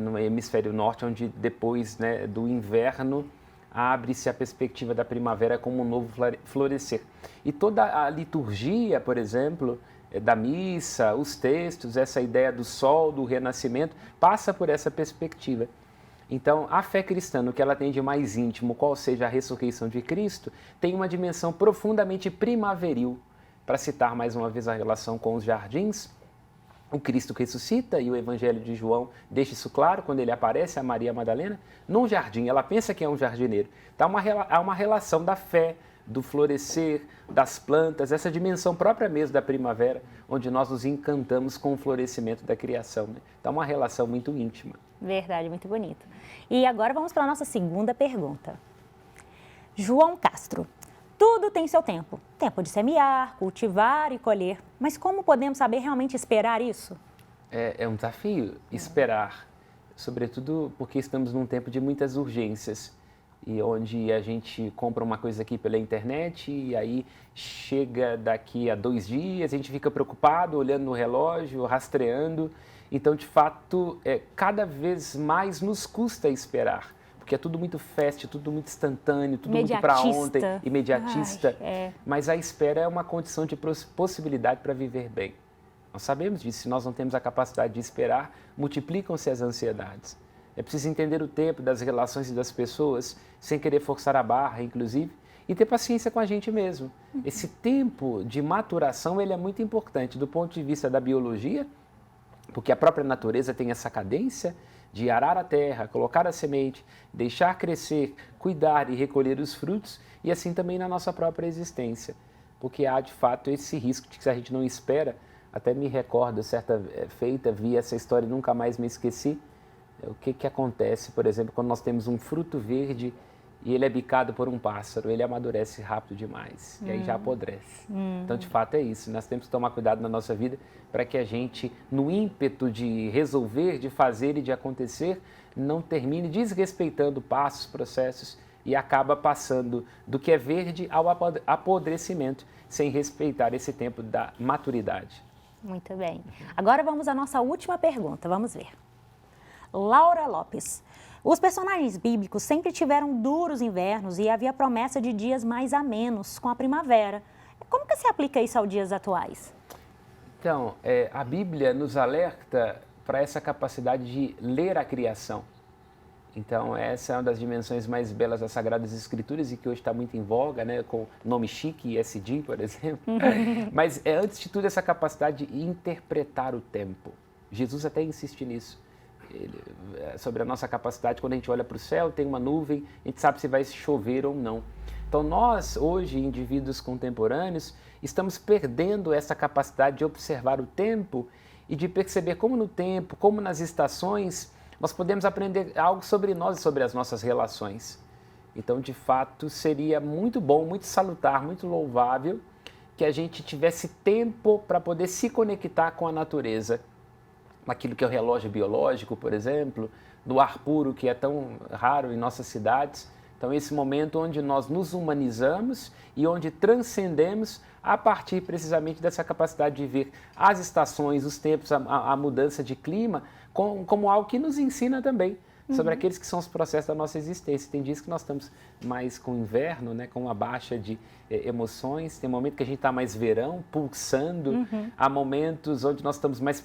no hemisfério norte, onde depois, né, do inverno, abre-se a perspectiva da primavera como um novo florescer. E toda a liturgia, por exemplo, da missa, os textos, essa ideia do sol, do renascimento, passa por essa perspectiva. Então, a fé cristã, no que ela tem de mais íntimo, qual seja a ressurreição de Cristo, tem uma dimensão profundamente primaveril. Para citar mais uma vez a relação com os jardins, o Cristo ressuscita, e o Evangelho de João deixa isso claro quando ele aparece a Maria Madalena num jardim. Ela pensa que é um jardineiro. Então, há uma relação da fé, do florescer, das plantas, essa dimensão própria mesmo da primavera, onde nós nos encantamos com o florescimento da criação, né? Então, é uma relação muito íntima.
Verdade, muito bonito. E agora vamos para a nossa segunda pergunta. João Castro. Tudo tem seu tempo. Tempo de semear, cultivar e colher. Mas como podemos saber realmente esperar isso?
É um desafio esperar, sobretudo porque estamos num tempo de muitas urgências e onde a gente compra uma coisa aqui pela internet e aí chega daqui a 2 dias, a gente fica preocupado, olhando no relógio, rastreando. Então, de fato, cada vez mais nos custa esperar. Porque é tudo muito fast, tudo muito instantâneo, tudo muito para ontem, imediatista. Mas a espera é uma condição de possibilidade para viver bem. Nós sabemos disso, se nós não temos a capacidade de esperar, multiplicam-se as ansiedades. É preciso entender o tempo das relações e das pessoas, sem querer forçar a barra, inclusive, e ter paciência com a gente mesmo. Esse tempo de maturação ele é muito importante do ponto de vista da biologia, porque a própria natureza tem essa cadência de arar a terra, colocar a semente, deixar crescer, cuidar e recolher os frutos, e assim também na nossa própria existência. Porque há, de fato, esse risco de que se a gente não espera, até me recordo, certa feita, vi essa história e nunca mais me esqueci. O que acontece, por exemplo, quando nós temos um fruto verde e ele é bicado por um pássaro, ele amadurece rápido demais e aí já apodrece. Então, de fato, é isso. Nós temos que tomar cuidado na nossa vida para que a gente, no ímpeto de resolver, de fazer e de acontecer, não termine desrespeitando passos, processos e acaba passando do que é verde ao apodrecimento, sem respeitar esse tempo da maturidade.
Muito bem. Agora vamos à nossa última pergunta, vamos ver. Laura Lopes. Os personagens bíblicos sempre tiveram duros invernos e havia promessa de dias mais amenos com a primavera. Como que se aplica isso aos dias atuais?
Então, a Bíblia nos alerta para essa capacidade de ler a criação. Então, essa é uma das dimensões mais belas das Sagradas Escrituras e que hoje está muito em voga, né, com nome chique, ESG, por exemplo. Mas antes de tudo, essa capacidade de interpretar o tempo. Jesus até insiste nisso. Sobre a nossa capacidade, quando a gente olha para o céu, tem uma nuvem, a gente sabe se vai chover ou não. Então nós, hoje, indivíduos contemporâneos, estamos perdendo essa capacidade de observar o tempo e de perceber como no tempo, como nas estações, nós podemos aprender algo sobre nós e sobre as nossas relações. Então, de fato, seria muito bom, muito salutar, muito louvável que a gente tivesse tempo para poder se conectar com a natureza. Naquilo que é o relógio biológico, por exemplo, do ar puro que é tão raro em nossas cidades. Então, esse momento onde nós nos humanizamos e onde transcendemos a partir precisamente dessa capacidade de ver as estações, os tempos, a mudança de clima, como algo que nos ensina também sobre aqueles que são os processos da nossa existência. Tem dias que nós estamos mais com inverno, né, com uma baixa de emoções, tem momento que a gente está mais verão, pulsando, há momentos onde nós estamos mais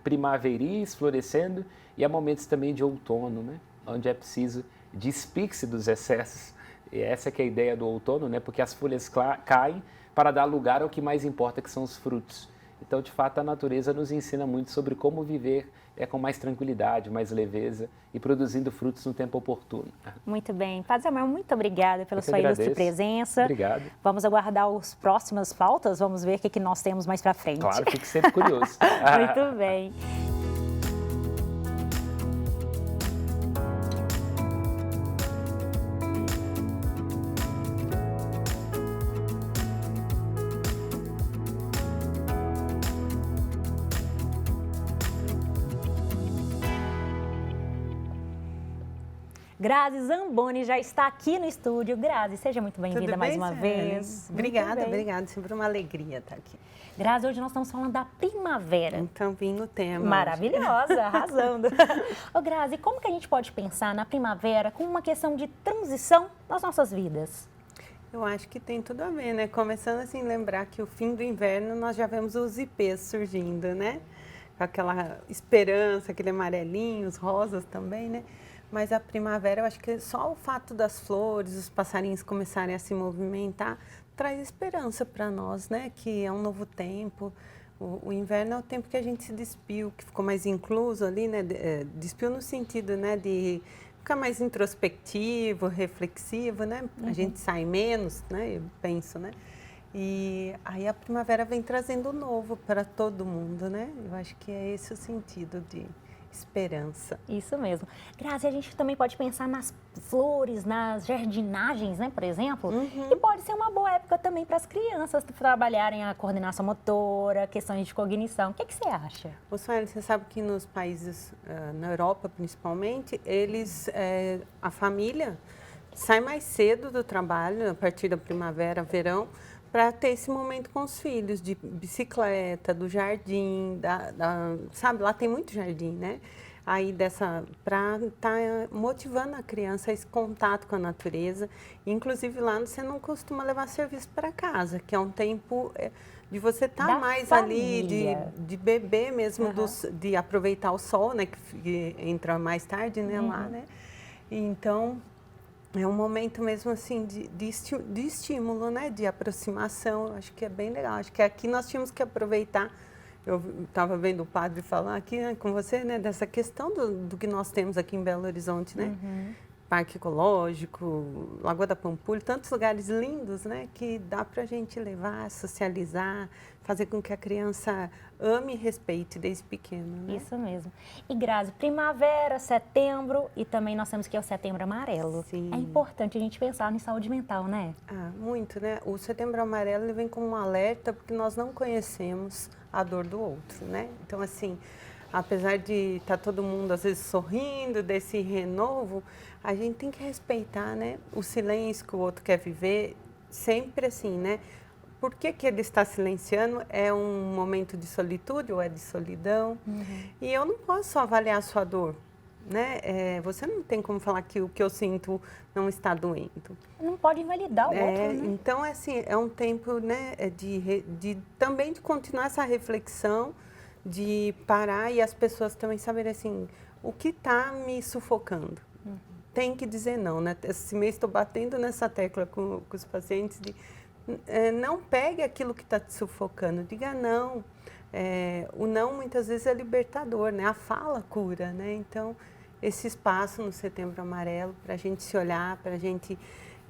primaveris, florescendo, e há momentos também de outono, né, onde é preciso despir-se dos excessos. E essa que é a ideia do outono, né, porque as folhas caem para dar lugar ao que mais importa, que são os frutos. Então, de fato, a natureza nos ensina muito sobre como viver com mais tranquilidade, mais leveza e produzindo frutos no tempo oportuno.
Muito bem. Padre Samuel, muito obrigada pela sua ilustre presença.
Obrigado.
Vamos aguardar as próximas pautas, vamos ver o que nós temos mais para frente.
Claro, fique sempre curioso.
Muito bem. Grazi Zamboni já está aqui no estúdio. Grazi, seja muito bem-vinda mais uma vez.
Obrigada. Sempre uma alegria estar aqui.
Grazi, hoje nós estamos falando da primavera.
Então, vim no tema.
Maravilhosa, arrasando. Ô, Grazi, como que a gente pode pensar na primavera como uma questão de transição nas nossas vidas?
Eu acho que tem tudo a ver, né? Começando assim, lembrar que o fim do inverno nós já vemos os ipês surgindo, né? Com aquela esperança, aquele amarelinho, os rosas também, né? Mas a primavera, eu acho que só o fato das flores, os passarinhos começarem a se movimentar, traz esperança para nós, né? Que é um novo tempo. O inverno é o tempo que a gente se despiu, que ficou mais incluso ali, né? Despiu no sentido, né? De ficar mais introspectivo, reflexivo, né? A gente sai menos, né? Eu penso, né? E aí a primavera vem trazendo o novo para todo mundo, né? Eu acho que é esse o sentido de esperança.
Isso mesmo. Grazi, a gente também pode pensar nas flores, nas jardinagens, né, por exemplo, e pode ser uma boa época também para as crianças trabalharem a coordenação motora, questões de cognição. O que você acha?
Sueli, você sabe que nos países, na Europa principalmente, eles, a família sai mais cedo do trabalho, a partir da primavera, verão, para ter esse momento com os filhos, de bicicleta, do jardim, sabe, lá tem muito jardim, né? Aí para estar motivando a criança a esse contato com a natureza. Inclusive lá você não costuma levar serviço para casa, que é um tempo de você estar mais
família.
Ali, de beber mesmo, de aproveitar o sol, né? Que entra mais tarde, né, lá, né? Então é um momento mesmo assim de estímulo, né? De aproximação. Acho que é bem legal. Acho que aqui nós tínhamos que aproveitar. Eu estava vendo o padre falar aqui, né, com você, né? Dessa questão do que nós temos aqui em Belo Horizonte, né? Parque Ecológico, Lagoa da Pampulha, tantos lugares lindos, né, que dá para a gente levar, socializar, fazer com que a criança ame e respeite desde pequeno, né?
Isso mesmo. E Grazi, primavera, setembro e também nós temos que é o Setembro Amarelo.
Sim.
É importante a gente pensar em saúde mental, né?
Ah, muito, né? O Setembro Amarelo ele vem como um alerta porque nós não conhecemos a dor do outro, né? Então, assim, apesar de estar todo mundo às vezes sorrindo desse renovo, a gente tem que respeitar, né, o silêncio que o outro quer viver, sempre assim, né? Por que que ele está silenciando? É um momento de solitude ou é de solidão? E eu não posso avaliar a sua dor, né? Você não tem como falar que o que eu sinto não está doendo.
Não pode invalidar o outro, né?
Então, assim, é um tempo, né, também de continuar essa reflexão, de parar e as pessoas também saberem assim, o que está me sufocando. Tem que dizer não, né? Esse mês estou batendo nessa tecla com os pacientes de não pegue aquilo que está te sufocando, diga não. O não muitas vezes é libertador, né? A fala cura, né? Então, esse espaço no Setembro Amarelo para a gente se olhar, para a gente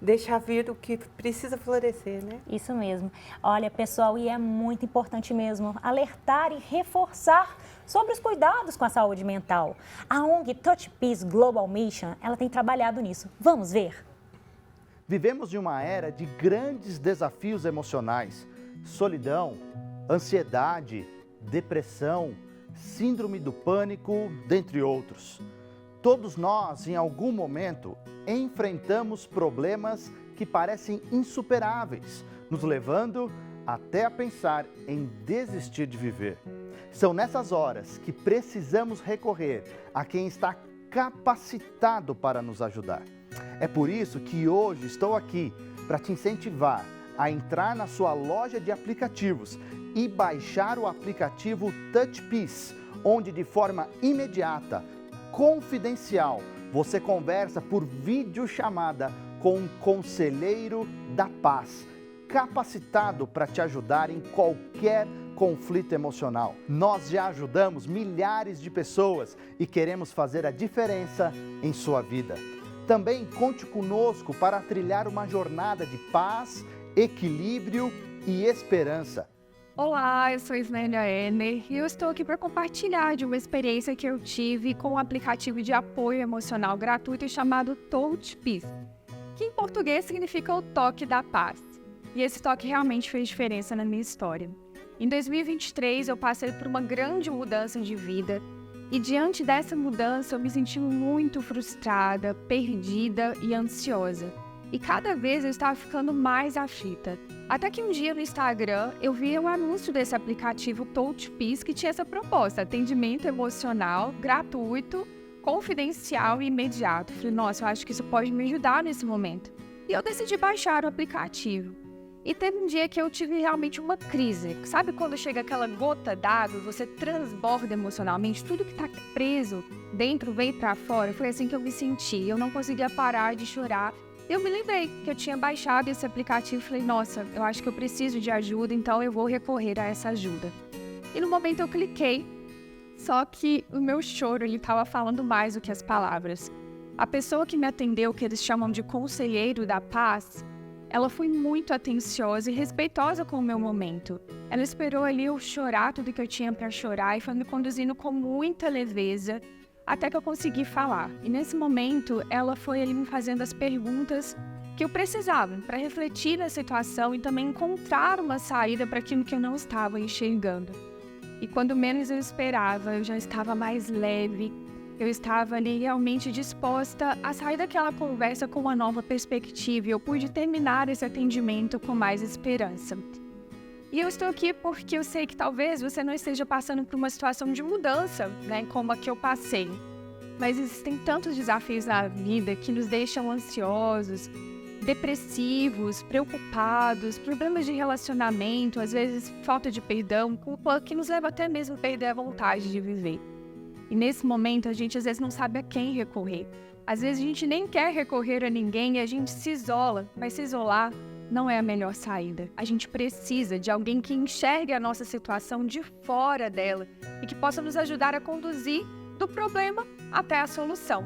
deixar vir o que precisa florescer, né?
Isso mesmo. Olha, pessoal, e é muito importante mesmo alertar e reforçar sobre os cuidados com a saúde mental. A ONG Touch Peace Global Mission, ela tem trabalhado nisso. Vamos ver?
Vivemos em uma era de grandes desafios emocionais, solidão, ansiedade, depressão, síndrome do pânico, dentre outros. Todos nós, em algum momento, enfrentamos problemas que parecem insuperáveis, nos levando até a pensar em desistir de viver. São nessas horas que precisamos recorrer a quem está capacitado para nos ajudar. É por isso que hoje estou aqui para te incentivar a entrar na sua loja de aplicativos e baixar o aplicativo Touch Peace, onde de forma imediata, confidencial, você conversa por videochamada com um conselheiro da paz, capacitado para te ajudar em qualquer conflito emocional. Nós já ajudamos milhares de pessoas e queremos fazer a diferença em sua vida. Também conte conosco para trilhar uma jornada de paz, equilíbrio e esperança.
Olá, eu sou Isnélia Enner e eu estou aqui para compartilhar de uma experiência que eu tive com um aplicativo de apoio emocional gratuito chamado Touch Peace, que em português significa o toque da paz. E esse toque realmente fez diferença na minha história. Em 2023, eu passei por uma grande mudança de vida e diante dessa mudança eu me senti muito frustrada, perdida e ansiosa. E cada vez eu estava ficando mais aflita. Até que um dia no Instagram eu vi um anúncio desse aplicativo Touch Peace que tinha essa proposta, atendimento emocional, gratuito, confidencial e imediato. Falei, nossa, eu acho que isso pode me ajudar nesse momento. E eu decidi baixar o aplicativo. E teve um dia que eu tive realmente uma crise. Sabe quando chega aquela gota d'água, você transborda emocionalmente, tudo que está preso dentro vem para fora? Foi assim que eu me senti, eu não conseguia parar de chorar. Eu me lembrei que eu tinha baixado esse aplicativo e falei, nossa, eu acho que eu preciso de ajuda, então eu vou recorrer a essa ajuda. E no momento eu cliquei, só que o meu choro estava falando mais do que as palavras. A pessoa que me atendeu, que eles chamam de conselheiro da paz, ela foi muito atenciosa e respeitosa com o meu momento. Ela esperou ali eu chorar tudo que eu tinha para chorar e foi me conduzindo com muita leveza até que eu consegui falar. E nesse momento, ela foi ali me fazendo as perguntas que eu precisava para refletir na situação e também encontrar uma saída para aquilo que eu não estava enxergando. E quando menos eu esperava, eu já estava mais leve, eu estava ali realmente disposta a sair daquela conversa com uma nova perspectiva e eu pude terminar esse atendimento com mais esperança. E eu estou aqui porque eu sei que talvez você não esteja passando por uma situação de mudança, né, como a que eu passei. Mas existem tantos desafios na vida que nos deixam ansiosos, depressivos, preocupados, problemas de relacionamento, às vezes falta de perdão, culpa que nos leva até mesmo a perder a vontade de viver. E nesse momento a gente às vezes não sabe a quem recorrer. Às vezes a gente nem quer recorrer a ninguém e a gente se isola, mas se isolar não é a melhor saída. A gente precisa de alguém que enxergue a nossa situação de fora dela e que possa nos ajudar a conduzir do problema até a solução.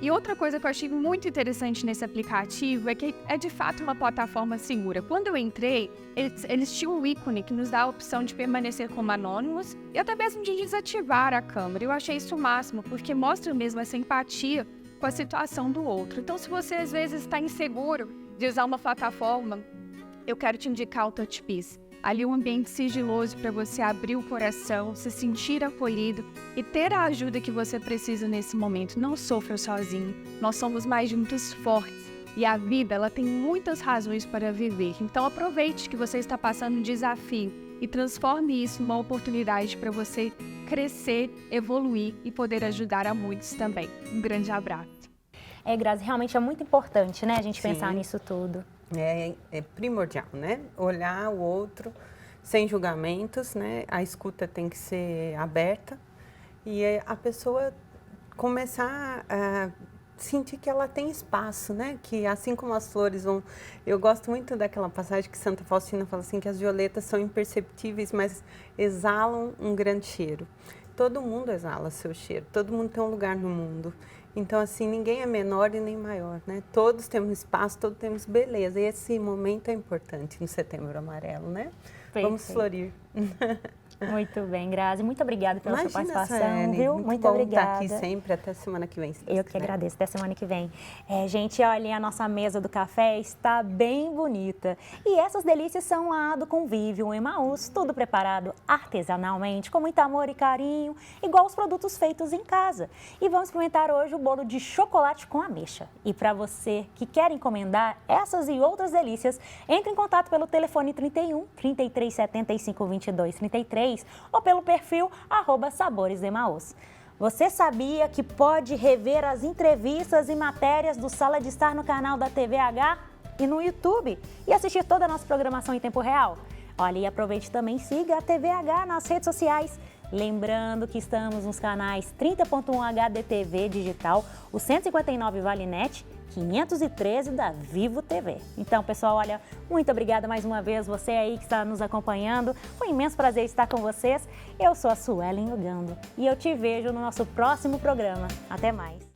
E outra coisa que eu achei muito interessante nesse aplicativo é que é de fato uma plataforma segura. Quando eu entrei, eles tinham um ícone que nos dá a opção de permanecer como anônimos e até mesmo de desativar a câmera. Eu achei isso o máximo, porque mostra mesmo essa empatia com a situação do outro. Então, se você às vezes está inseguro de usar uma plataforma, eu quero te indicar o TouchBiz. Ali um ambiente sigiloso para você abrir o coração, se sentir acolhido e ter a ajuda que você precisa nesse momento. Não sofra sozinho, nós somos mais juntos fortes. E a vida, ela tem muitas razões para viver. Então aproveite que você está passando um desafio e transforme isso numa oportunidade para você crescer, evoluir e poder ajudar a muitos também. Um grande abraço.
Grazi, realmente é muito importante, né, a gente
Sim.
pensar nisso tudo.
É primordial, né? Olhar o outro sem julgamentos, né? A escuta tem que ser aberta e a pessoa começar a sentir que ela tem espaço, né? Que assim como as flores vão... Eu gosto muito daquela passagem que Santa Faustina fala assim, que as violetas são imperceptíveis, mas exalam um grande cheiro. Todo mundo exala seu cheiro, todo mundo tem um lugar no mundo. Então, assim, ninguém é menor e nem maior, né? Todos temos espaço, todos temos beleza. E esse momento é importante no Setembro Amarelo, né?
Perfeito.
Vamos florir.
Muito bem, Grazi. Muito obrigada pela sua
Imagina,
participação,
Suelen,
viu?
muito
Muito
bom
obrigada.
estar aqui sempre. Até semana que vem. Se Deus
Eu que
quiser.
agradeço. Até semana que vem. Gente, olha, a nossa mesa do café está bem bonita. E essas delícias são lá do Convívio Emaús, tudo preparado artesanalmente, com muito amor e carinho, igual os produtos feitos em casa. E vamos experimentar hoje o bolo de chocolate com ameixa. E para você que quer encomendar essas e outras delícias, entre em contato pelo telefone 31 33 75 22 33 ou pelo perfil @saboresemaús. Você sabia que pode rever as entrevistas e matérias do Sala de Estar no canal da TVH e no YouTube e assistir toda a nossa programação em tempo real? Olha, e aproveite também e siga a TVH nas redes sociais. Lembrando que estamos nos canais 30.1 HDTV Digital, o 159 Valinet, 513 da Vivo TV. Então, pessoal, olha, muito obrigada mais uma vez, você aí que está nos acompanhando. Foi um imenso prazer estar com vocês. Eu sou a Suelen Ogando e eu te vejo no nosso próximo programa. Até mais.